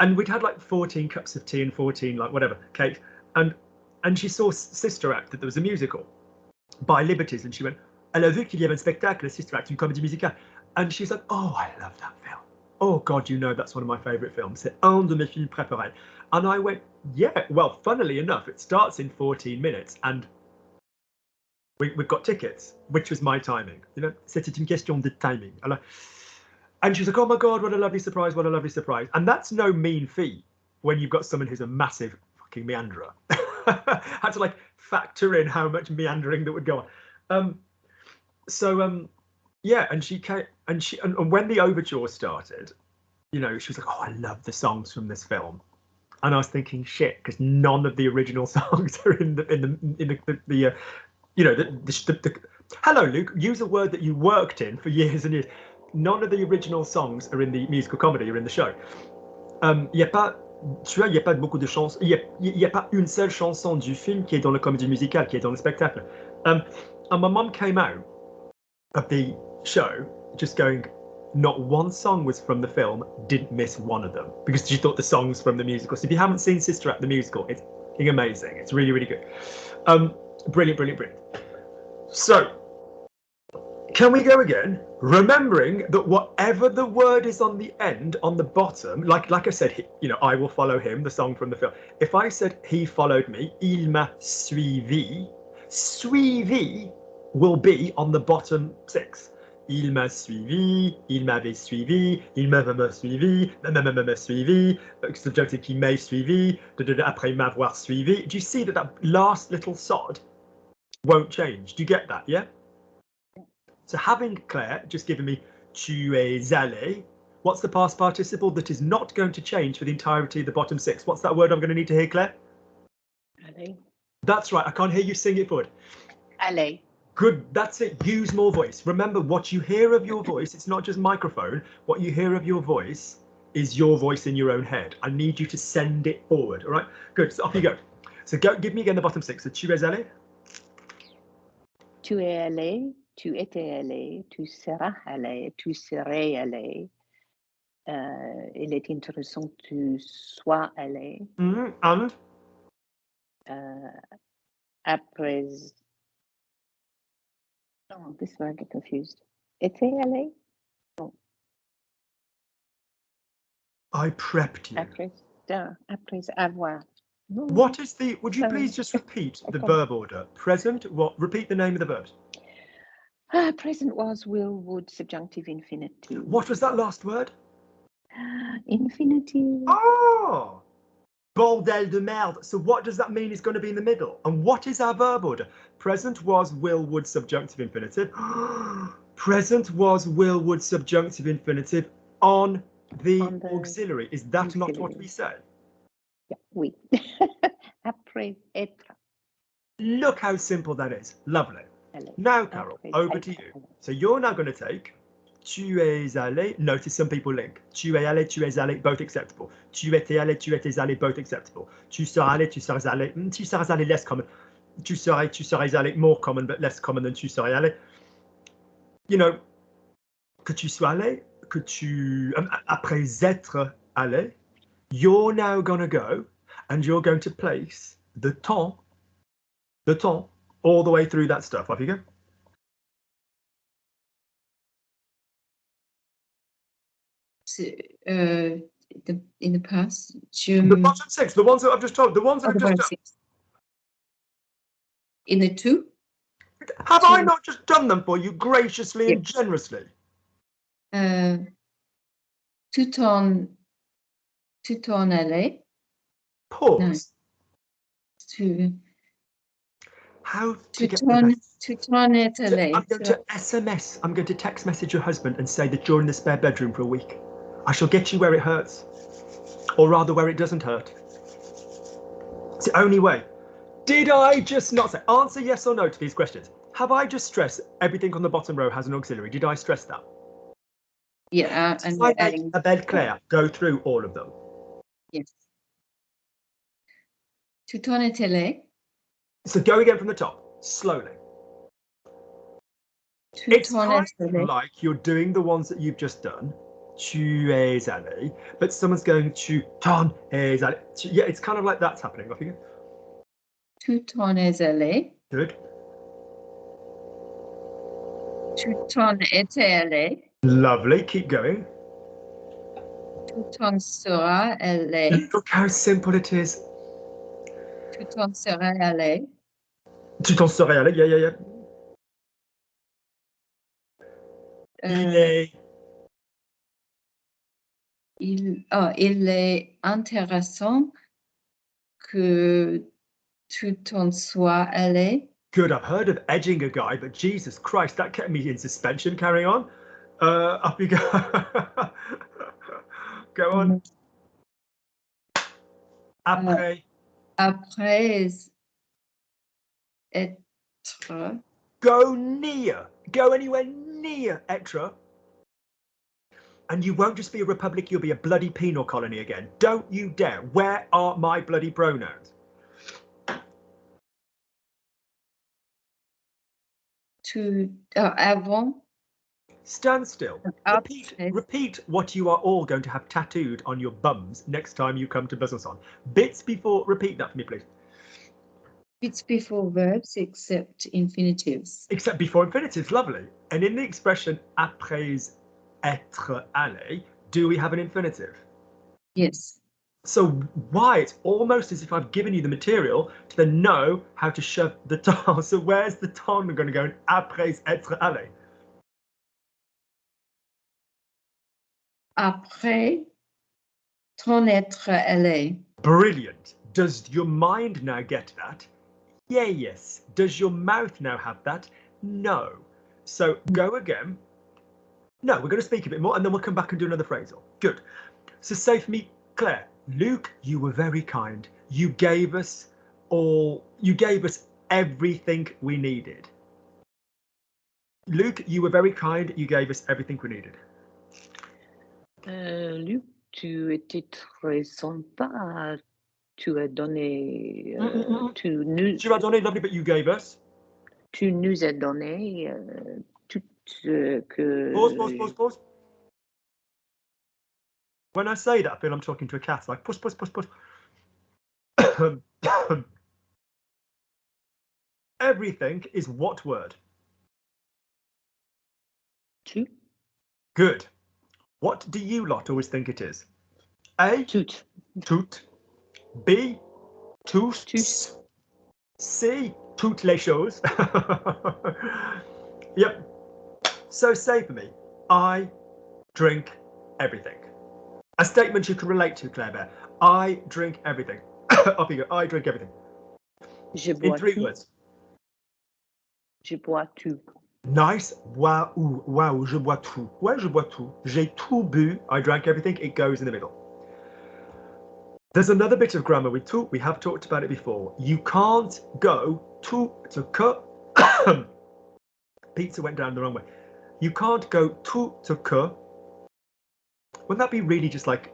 And we'd had like 14 cups of tea and 14 like whatever cake. And she saw Sister Act, that there was a musical by Liberties, and she went, elle a vu qu'il y avait un spectacle, Sister Act, une comédie musicale. And she's like, oh, I love that film. Oh God, you know that's one of my favourite films. C'est un de mes films préférés. And I went, yeah, well, funnily enough, it starts in 14 minutes and we've got tickets, which was my timing. You know, c'était une question de timing. And she's like, oh my God, what a lovely surprise, what a lovely surprise. And that's no mean feat when you've got someone who's a massive fucking meanderer. Had to like factor in how much meandering that would go on. Yeah, and she came, and when the overture started, you know, she was like, oh, I love the songs from this film. And I was thinking, shit, because none of the original songs are in the you know, the hello, Luke, use a word that you worked in for years and years. None of the original songs are in the musical comedy or in the show. Y a pas, tu vois, il y a pas beaucoup de chansons. Il y a pas une seule chanson du film qui est dans la comédie musicale, qui est dans le spectacle. And my mum came out of the show just going, not one song was from the film, didn't miss one of them, because she thought the songs from the musical. So if you haven't seen Sister Act the musical, it's amazing. It's really, really good. Brilliant, brilliant, brilliant. So can we go again? Remembering that whatever the word is on the end, on the bottom, like I said, you know, I will follow him, the song from the film. If I said he followed me, il m'a suivi, suivi will be on the bottom 6. il m'a suivi, il m'avait suivi, il m'a suivi, m'a suivi, subjunctive qui m'ait suivi, après m'avoir suivi. Do you see that that last little sod won't change? Do you get that, yeah? So having Claire just given me tu es allé, what's the past participle that is not going to change for the entirety of the bottom six? What's that word I'm going to need to hear, Claire? Allez. That's right, I can't hear you sing it forward. Allez. Good, that's it, use more voice. Remember, what you hear of your voice, it's not just microphone, what you hear of your voice is your voice in your own head. I need you to send it forward, all right? Good, so off you go. So go, give me again the bottom six. So tu es allé? Tu es allé, tu étais allé, tu seras allé, tu serais allé. Il est intéressant que tu sois allé. And? Après... Oh, this is where I get confused. Était allé? Oh. I prepped you. Après avoir. No. What is the, would you please just repeat the verb order? Present, what? Repeat the name of the verbs. Present was, will, would, subjunctive, infinitive. What was that last word? Infinitive. Oh! Bordel de merde. So what does that mean is going to be in the middle? And what is our verb order? Present was, will, would, subjunctive, infinitive. Present was, will, would, subjunctive, infinitive on the auxiliary. Is that auxiliary. Not what we say? Yeah, oui. Après être. Look how simple that is. Lovely. Allez. Now, Carol, over to you. So you're now going to take tu es allé. Notice some people link. Tu es allé, both acceptable. Tu étais allé, both acceptable. Tu seras allé, tu seras allé, less common. Tu serais allé, more common, but less common than tu serais allé. You know, que tu sois allé, que tu, après être allé, you're now going to go and you're going to place the temps, all the way through that stuff. Off you go. In the past, the bottom six, the ones that I've just told, the ones that I've just done. Six. In the two? Have I not just done them for you graciously and generously? Tout en allé. Pause. No. How to get Tout en est allé. I'm going to SMS, I'm going to text message your husband and say that you're in the spare bedroom for a week. I shall get you where it hurts. Or rather where it doesn't hurt. It's the only way. Did I just not say? Answer yes or no to these questions. Have I just stressed everything on the bottom row has an auxiliary? Did I stress that? Yeah, and we're adding a bed, Claire. Go through all of them. Yes. Tout en est allé. So go again from the top, slowly. It's kind of like you're doing the ones that you've just done. Tu es allé, but someone's going tu ton es allé. Yeah, it's kind of like that's happening. I think. Tout en est allé. Good. Tout en était allé. Lovely. Keep going. Tout en sera allé. Look how simple it is. Tout en sera allé. Tout en serait allé. Yeah. Il est intéressant que tout en soit allé. Good, I've heard of edging a guy, but Jesus Christ, that kept me in suspension. Carry on. Up you go. Go on. Après. Après être. Go near. Go anywhere near être. And you won't just be a republic, you'll be a bloody penal colony again. Don't you dare. Where are my bloody pronouns? Avant. Stand still. Repeat what you are all going to have tattooed on your bums next time you come to Besançon. Bits before, repeat that for me, please. Bits before verbs except infinitives. Except before infinitives, lovely. And in the expression après être allé, do we have an infinitive? Yes. So why? It's almost as if I've given you the material to then know how to shove the ton. So where's the ton going to go in après être allé? après ton être allé. Brilliant. Does your mind now get that? Yeah, yes. Does your mouth now have that? No. So go again. No, we're going to speak a bit more and then we'll come back and do another phrasal. Good. So say for me, Claire, Luke, you were very kind. You gave us everything we needed. Luke, you were very kind. You gave us everything we needed. Luc, tu étais très sympa. Tu as donné. Tu as donné, lovely, but you gave us. Tu nous as donné tout ce que. Pause. When I say that, I feel I'm talking to a cat. Like puss. Everything is what word? Tu. Good. What do you lot always think it is? A. Tout. B. Tous. C. Toutes les choses. Yep. So say for me, I drink everything. A statement you can relate to, Claire Bear. I drink everything. Off you go. I drink everything. Je bois in 3 tout. words. Je bois tout. Nice. Wow, je bois tout. Ouais, je bois tout. J'ai tout bu. I drank everything. It goes in the middle. There's another bit of grammar with tout. We have talked about it before. You can't go tout to que. Pizza went down the wrong way. You can't go tout to que. Wouldn't that be really just like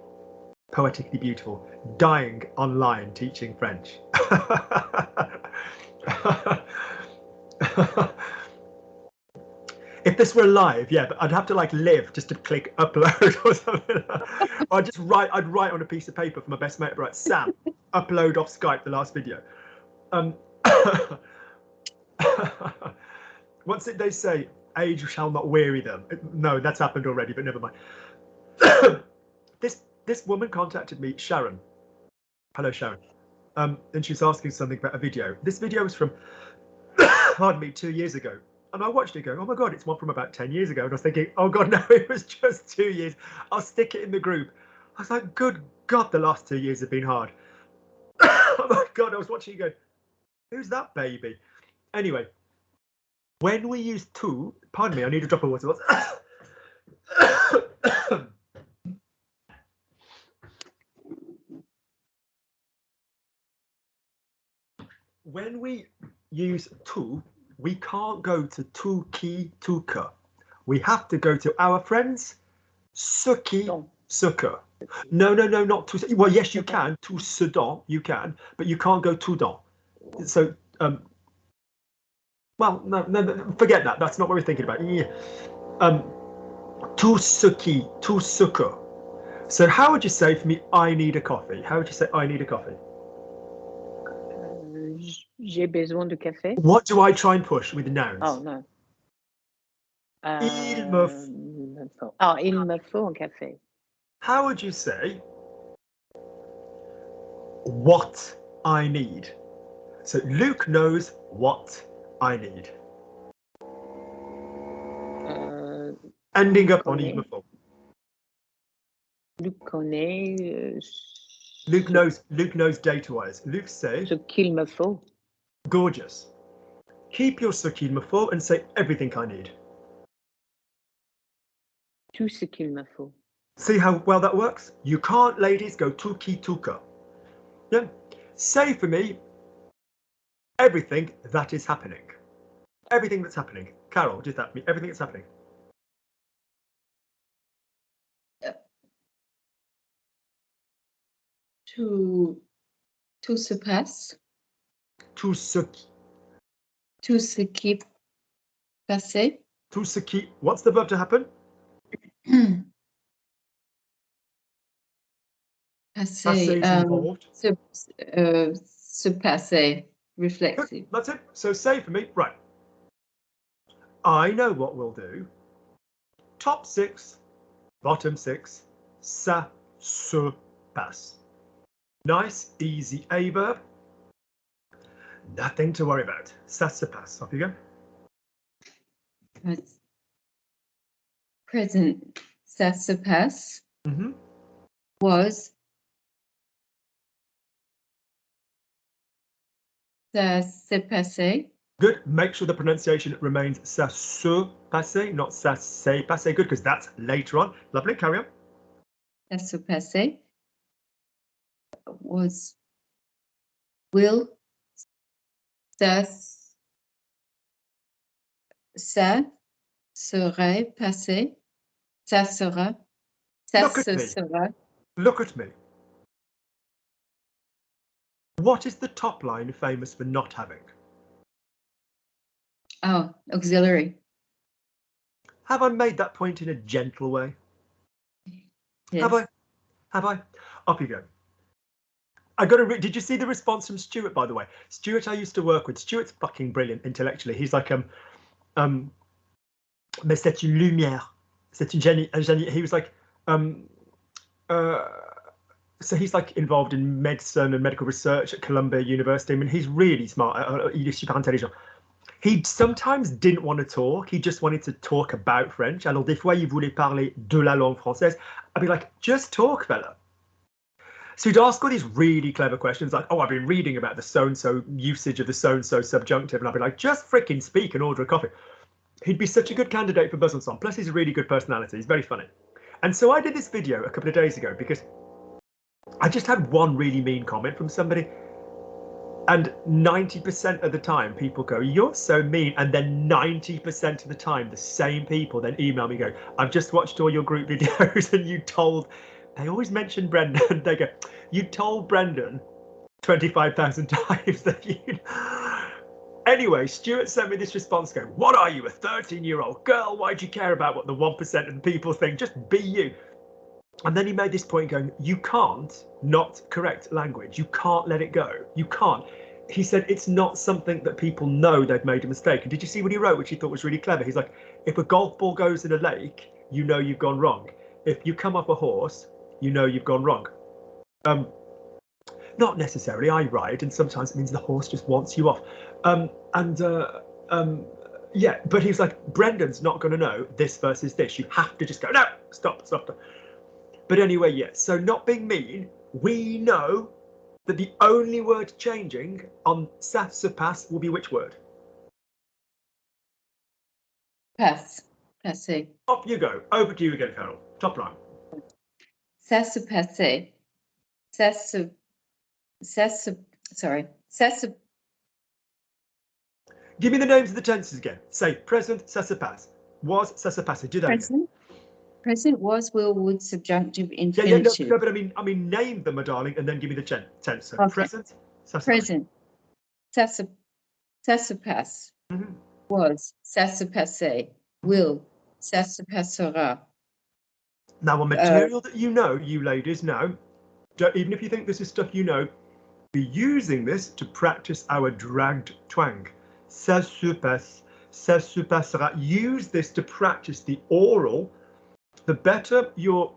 poetically beautiful? Dying online teaching French. If this were live, yeah, but I'd have to like live just to click upload or something. I'd write on a piece of paper for my best mate, right, Sam, upload off Skype the last video. What's it they say? Age shall not weary them. No, that's happened already, but never mind. This woman contacted me, Sharon. Hello, Sharon. And she's asking something about a video. This video was from, pardon me, 2 years ago. And I watched it going, oh my God, it's one from about 10 years ago. And I was thinking, oh God, no, it was just 2 years. I'll stick it in the group. I was like, good God, the last 2 years have been hard. Oh my God, I was watching it going, who's that baby? Anyway, when we use tout, pardon me, I need a drop of water. When we use tout, we can't go to tout qui, tout que. We have to go to our friends, ce qui, ce que. No, not tout. Well, yes, you can. Tout ce dont, you can, but you can't go tout dont. So, well, no, forget that. That's not what we're thinking about. Yeah. Tout ce qui, tout ce que. So, how would you say for me, I need a coffee? How would you say, I need a coffee? J'ai besoin de café. What do I try and push with nouns? Oh, no. Il me faut. Oh, il me faut un café. How would you say what I need? So Luke knows what I need. Ending up on il me faut. Luke connaît. Luke knows data-wise. Luke say ce qu'il me faut. Gorgeous. Keep your ce qu'il me faut and say everything I need. Tout ce qu'il me faut. See how well that works? You can't, ladies, go tout qui, tout que. Yeah. Say for me everything that is happening. Everything that's happening. Carol, just that for me. Everything that's happening. Tout se passe. Tout ce qui. Tout ce qui passé. Tout ce qui. What's the verb to happen? Passé. Se passer. Reflexive. That's it. So say for me, right. I know what we'll do. Top 6, bottom 6, ça se passe. Nice, easy A verb. Nothing to worry about. Ça se passe. Off you go. Present. Ça se passe. Mm-hmm. Was. Ça s'est passé. Good. Make sure the pronunciation remains ça se passé, not ça s'est passé. Good, because that's later on. Lovely. Carry on. Ça se passé. Was. Will. Ça serait passé. Ça sera. Ça Look at se me. sera. Look at me. What is the top line famous for not having? Oh, auxiliary. Have I made that point in a gentle way? Yes. Have I? Have I? Up you go. I got to. Did you see the response from Stuart, by the way? Stuart, I used to work with. Stuart's fucking brilliant intellectually. He's like mais c'est une lumière. C'est une génie. He was like so he's like involved in medicine and medical research at Columbia University. I mean, he's really smart. Il est super intelligent. He sometimes didn't want to talk. He just wanted to talk about French. Alors des fois, il voulait parler de la langue française. I'd be like, just talk, fella. So he'd ask all these really clever questions like, oh, I've been reading about the so-and-so usage of the so-and-so subjunctive. And I'd be like, just freaking speak and order a coffee. He'd be such a good candidate for Besançon. Plus, he's a really good personality. He's very funny. And so I did this video a couple of days ago because I just had one really mean comment from somebody. And 90% of the time, people go, you're so mean. And then 90% of the time, the same people then email me, go, I've just watched all your group videos and you told, they always mention Brendan. They go, you told Brendan 25,000 times that you. Anyway, Stuart sent me this response going, what are you, a 13-year-old girl? Why do you care about what the 1% of the people think? Just be you. And then he made this point going, you can't not correct language. You can't let it go. You can't. He said, it's not something that people know they've made a mistake. And did you see what he wrote, which he thought was really clever? He's like, if a golf ball goes in a lake, you know you've gone wrong. If you come off a horse, you know you've gone wrong. Not necessarily. I ride, and sometimes it means the horse just wants you off. Yeah, but he's like, Brendan's not going to know this versus this. You have to just go, no, stop. But anyway, yeah, so not being mean, we know that the only word changing on ça se passe will be which word? Passe. Passé. Off you go. Over to you again, Carol. Top line. Ça se passait. Ça se. Give me the names of the tenses again. Say present, ça se passe. Was, ça se passe. Do that again. Present was, will, would, subjunctive, infinitive. Yeah, no, but I mean, name them, my darling, and then give me the tense. So okay. Present, ça se present, ça se passe. Mm-hmm. Was, ça se passait. Will, ça se passera. Now, on material that you know, you ladies know, even if you think this is stuff you know, be using this to practice our dragged twang. Ça se passe, ça se passera. Use this to practice the oral. The better your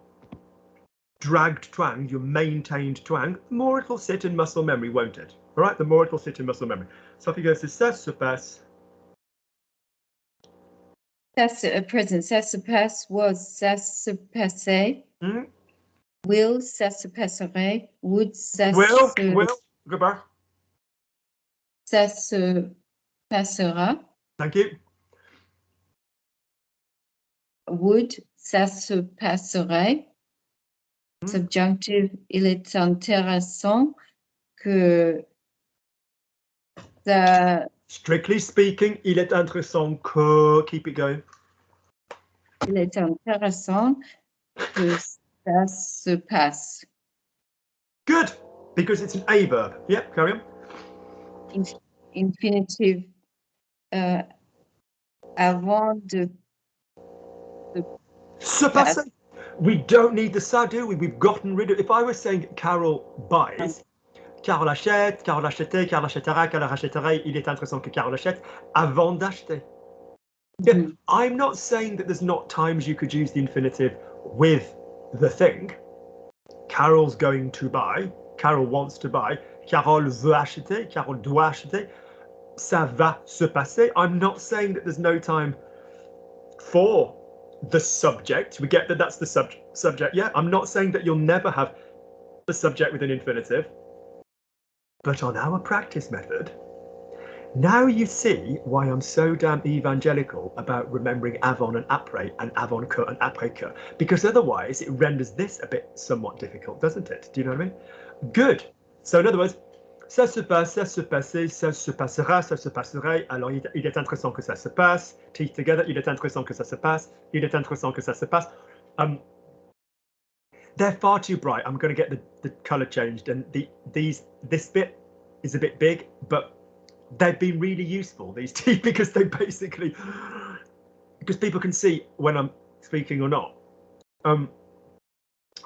dragged twang, your maintained twang, the more it will sit in muscle memory, won't it? All right, the more it will sit in muscle memory. So if you go to ça se passe. Present, ça se passe, was, ça se passait. Mm-hmm. Will, ça se passerait. Would, ça se... Will, go back. Ça se passera. Thank you. Would, ça se passerait. Subjunctive, il est intéressant que ça... Strictly speaking, il est intéressant que... Keep it going. Il est intéressant que ça se passe. Good, because it's an A verb. Yep, carry on. Infinitive avant de Se passer. We don't need the ça, do we? We've gotten rid of. If I was saying Carol buys, Carol achète, Carol achetait, Carol achètera, Carol achèterait. Il est intéressant que Carol achète avant d'acheter. Yeah, I'm not saying that there's not times you could use the infinitive with the thing. Carol's going to buy. Carol wants to buy. Carol veut acheter. Carol doit acheter. Ça va se passer. I'm not saying that there's no time for the subject. We get that that's the subject. Yeah, I'm not saying that you'll never have the subject with an infinitive. But on our practice method, now you see why I'm so damn evangelical about remembering avant and après and avant que and après que, because otherwise it renders this a bit somewhat difficult, doesn't it? Do you know what I mean? Good. So in other words, ça se passe, ça se passait, ça se passera, ça se passerait. Alors il est intéressant que ça se passe. Teeth together. Il est intéressant que ça se passe. Il est intéressant que ça se passe. They're far too bright. I'm going to get the color changed, and this bit is a bit big, but they've been really useful, these teeth, because they basically, because people can see when I'm speaking or not.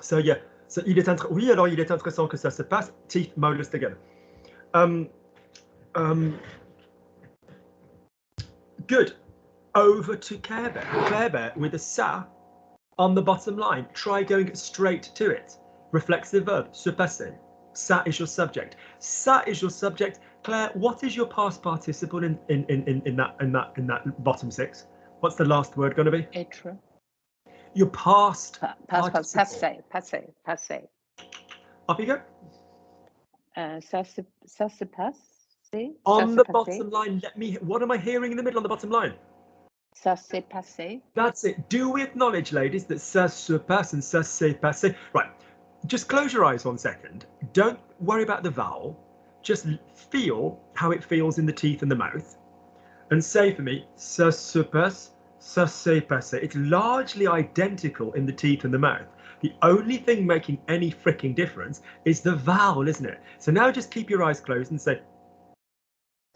So yeah, so il est oui, alors il est intéressant que ça se passe. Teeth, molars together. Good. Over to Claire Bear. Claire Bear with a ça on the bottom line. Try going straight to it. Reflexive verb, se passer. Ça is your subject. Ça is your subject. Claire, what is your past participle in that bottom six? What's the last word going to be? Être. Your past. Passé. Off you go. Ça se passe. On the bottom line, let me. What am I hearing in the middle on the bottom line? Ça s'est passé. That's it. Do we acknowledge, ladies, that ça se passe and ça s'est passé? Right. Just close your eyes 1 second. Don't worry about the vowel. Just feel how it feels in the teeth and the mouth. And say for me, ça se passe, ça s'est passé. It's largely identical in the teeth and the mouth. The only thing making any freaking difference is the vowel, isn't it? So now just keep your eyes closed and say,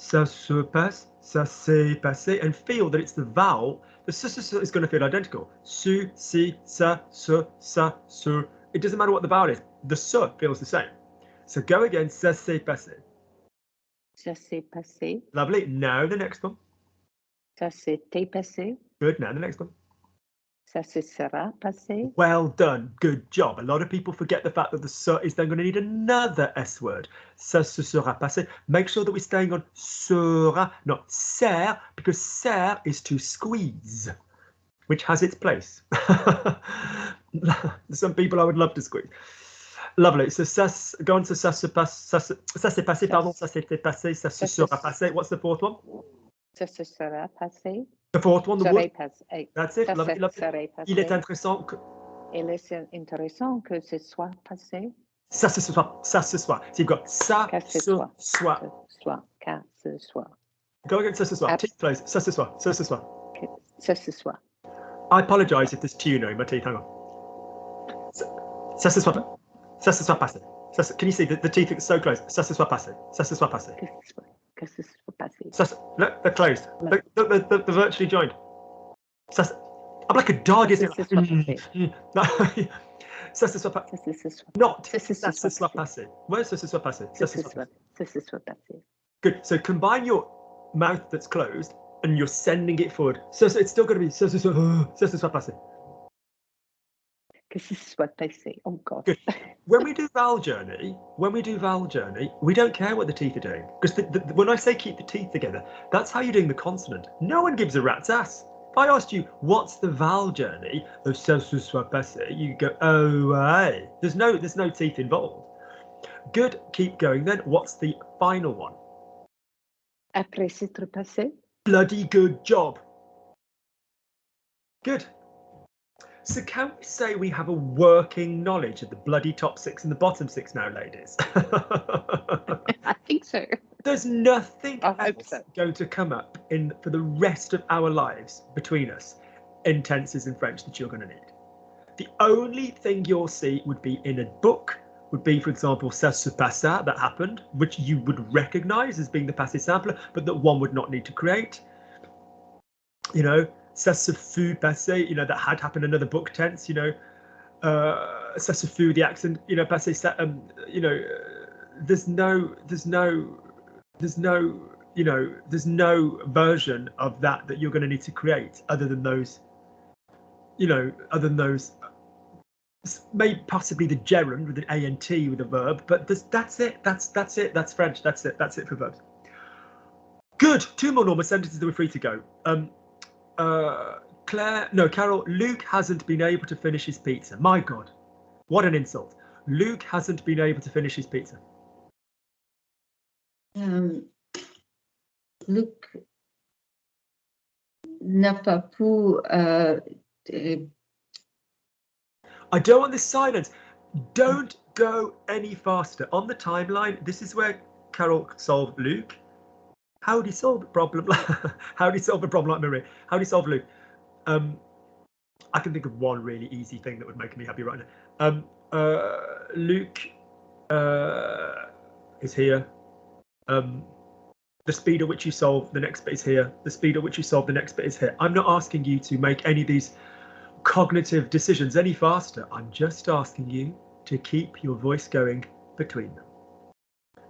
ça se passe, ça s'est passé, and feel that it's the vowel. The s is going to feel identical. Su, si, sa, su, sa, sur. It doesn't matter what the vowel is. The s feels the same. So go again, ça s'est passé. Ça s'est passé. Lovely. Now the next one. Ça s'était passé. Good. Now the next one. Ça se sera passé. Well done. Good job. A lot of people forget the fact that the s is then going to need another S word. Ça se sera passé. Make sure that we're staying on sera, not ser, because ser is to squeeze, which has its place. Some people I would love to squeeze. Lovely. So ça, go on to ça se passe, ça s'est passé, pardon, ça s'était passé, ça se sera passé. What's the fourth one? Ça se sera passé. The fourth one, the word. That's it. Ça Lovely, lovely. Il est intéressant que. Il est intéressant que ce soit passé. Ça se soit, ça se soit. So you've got ça se soit. Qu'à ce soit. Go again, ça se soit. Teeth close. Ça se soit, ça se soit. Ça se soit. I apologise if there's tuner in my teeth. Hang on. Ça se soit. Ça se soit passé. Can you see the teeth are so close? Ça se soit passé. Ça se soit passé. Que ce soit passé. Look, they're closed. Look, they're virtually joined. I'm like a dog, isn't it? Ça se soit passé. Not ça se soit passé. Where's ça se soit passé? Ça se soit passé. Good. So combine your mouth that's closed and you're sending it forward. So it's still going to be ça se soit passé. Que ce soit passé. Oh God. Good. When we do vowel journey, we don't care what the teeth are doing, because when I say keep the teeth together, that's how you're doing the consonant. No one gives a rat's ass. If I asked you what's the vowel journey of ça se soit passé, you go, oh, hey. There's no teeth involved. Good. Keep going then. What's the final one? Après s'être passé. Bloody good job. Good. So can we say we have a working knowledge of the bloody top six and the bottom six now, ladies? I think so. There's nothing else going to come up for the rest of our lives between us in tenses in French that you're going to need. The only thing you'll see would be in a book, would be, for example, ça se passa, that happened, which you would recognise as being the passé simple, but that one would not need to create. You know, ça se fut passé, you know, that had happened, another book tense, you know, ça se fut, the accent, you know, passé, you know, there's no version of that you're going to need to create other than those, you know, maybe possibly the gerund with an ANT with a verb, but that's it, that's French, that's it for verbs. Good. 2 more normal sentences that we're free to go. Claire, no, Carol, Luke hasn't been able to finish his pizza. My God, what an insult. Luke hasn't been able to finish his pizza. Luke n'a pas pu. I don't want this silence. Don't go any faster. On the timeline, this is where Carol solved Luke. How do you solve the problem? How do you solve a problem like Marie? How do you solve Luke? I can think of one really easy thing that would make me happy right now. Luke is here. The speed at which you solve the next bit is here. The speed at which you solve the next bit is here. I'm not asking you to make any of these cognitive decisions any faster. I'm just asking you to keep your voice going between them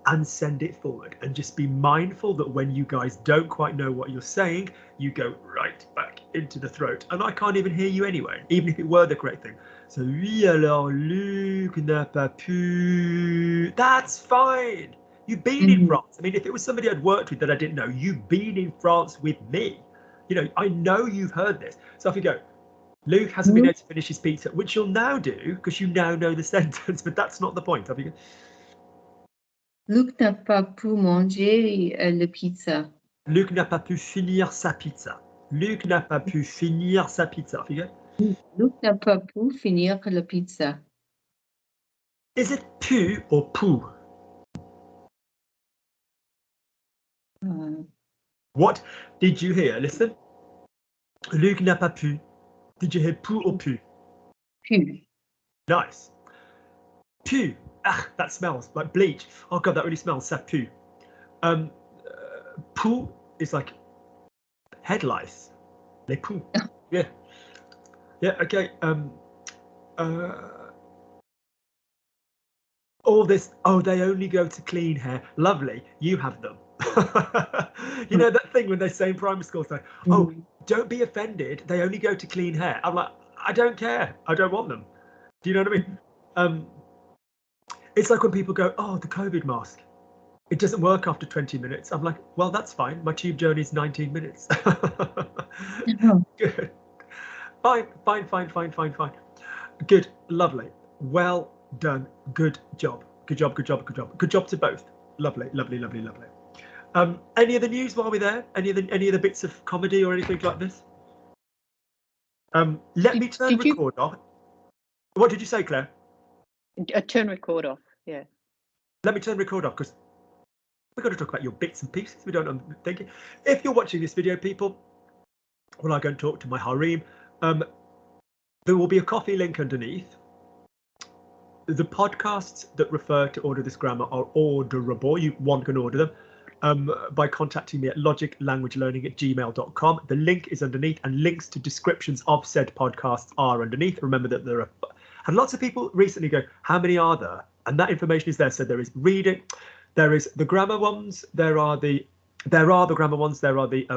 and send it forward, and just be mindful that when you guys don't quite know what you're saying, you go right back into the throat, and I can't even hear you anyway, even if it were the correct thing. So oui, alors Luc n'a pas pu. That's fine. You've been in France. I mean, if it was somebody I'd worked with that I didn't know, you've been in France with me. You know, I know you've heard this. So if you go, Luke hasn't been able to finish his pizza, which you'll now do because you now know the sentence, but that's not the point. If you go, Luc n'a pas pu manger la pizza. Luc n'a pas pu finir sa pizza. Luc n'a pas pu finir sa pizza. If you go, Luc n'a pas pu finir la pizza. Is it pu or pu? What did you hear? Listen. Luc n'a pas pu. Did you hear pu or pu? Pu. Nice. Pu. Ah, that smells like bleach. Oh God, that really smells. Ça pue. Pu is like head lice. Les poux. Yeah. Yeah. Okay. All this. Oh, they only go to clean hair. Lovely. You have them. You know that thing when they say in primary school, say, "Oh, don't be offended. They only go to clean hair." I'm like, I don't care. I don't want them. Do you know what I mean? It's like when people go, "Oh, the COVID mask. It doesn't work after 20 minutes." I'm like, well, that's fine. My tube journey is 19 minutes. Good. Fine. Good. Lovely. Well done. Good job. Good job to both. Lovely. Any other news while we're there? Any other bits of comedy or anything like this? Let me turn record off. What did you say, Claire? Turn record off. Yeah. Let me turn record off because we're going to talk about your bits and pieces. We don't think it. If you're watching this video, people, well, I go and talk to my harem. There will be a Kofi link underneath. The podcasts that refer to Order This Grammar are orderable. One can order them by contacting me at LogicLanguageLearning@gmail.com. The link is underneath, and links to descriptions of said podcasts are underneath. Remember that there are, and lots of people recently go, how many are there? And that information is there. So there is reading, there is the grammar ones, there are the grammar ones, there are the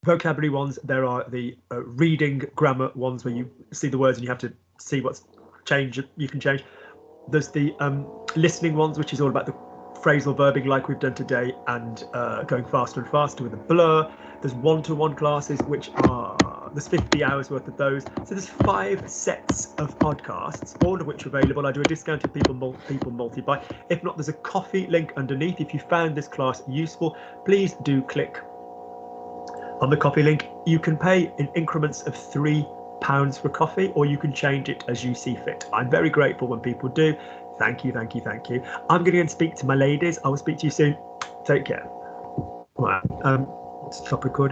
vocabulary ones, there are the reading grammar ones where you see the words and you have to see what's changed. You can change. There's the listening ones, which is all about the phrasal verbing like we've done today, and going faster and faster with a blur. There's one-to-one classes, which are, there's 50 hours worth of those. So there's 5 sets of podcasts, all of which are available. I do a discounted people multi-buy. If not, there's a Kofi link underneath. If you found this class useful, please do click on the Kofi link. You can pay in increments of £3 for coffee, or you can change it as you see fit. I'm very grateful when people do. Thank you. I'm going to go and speak to my ladies. I will speak to you soon. Take care. Right, stop recording.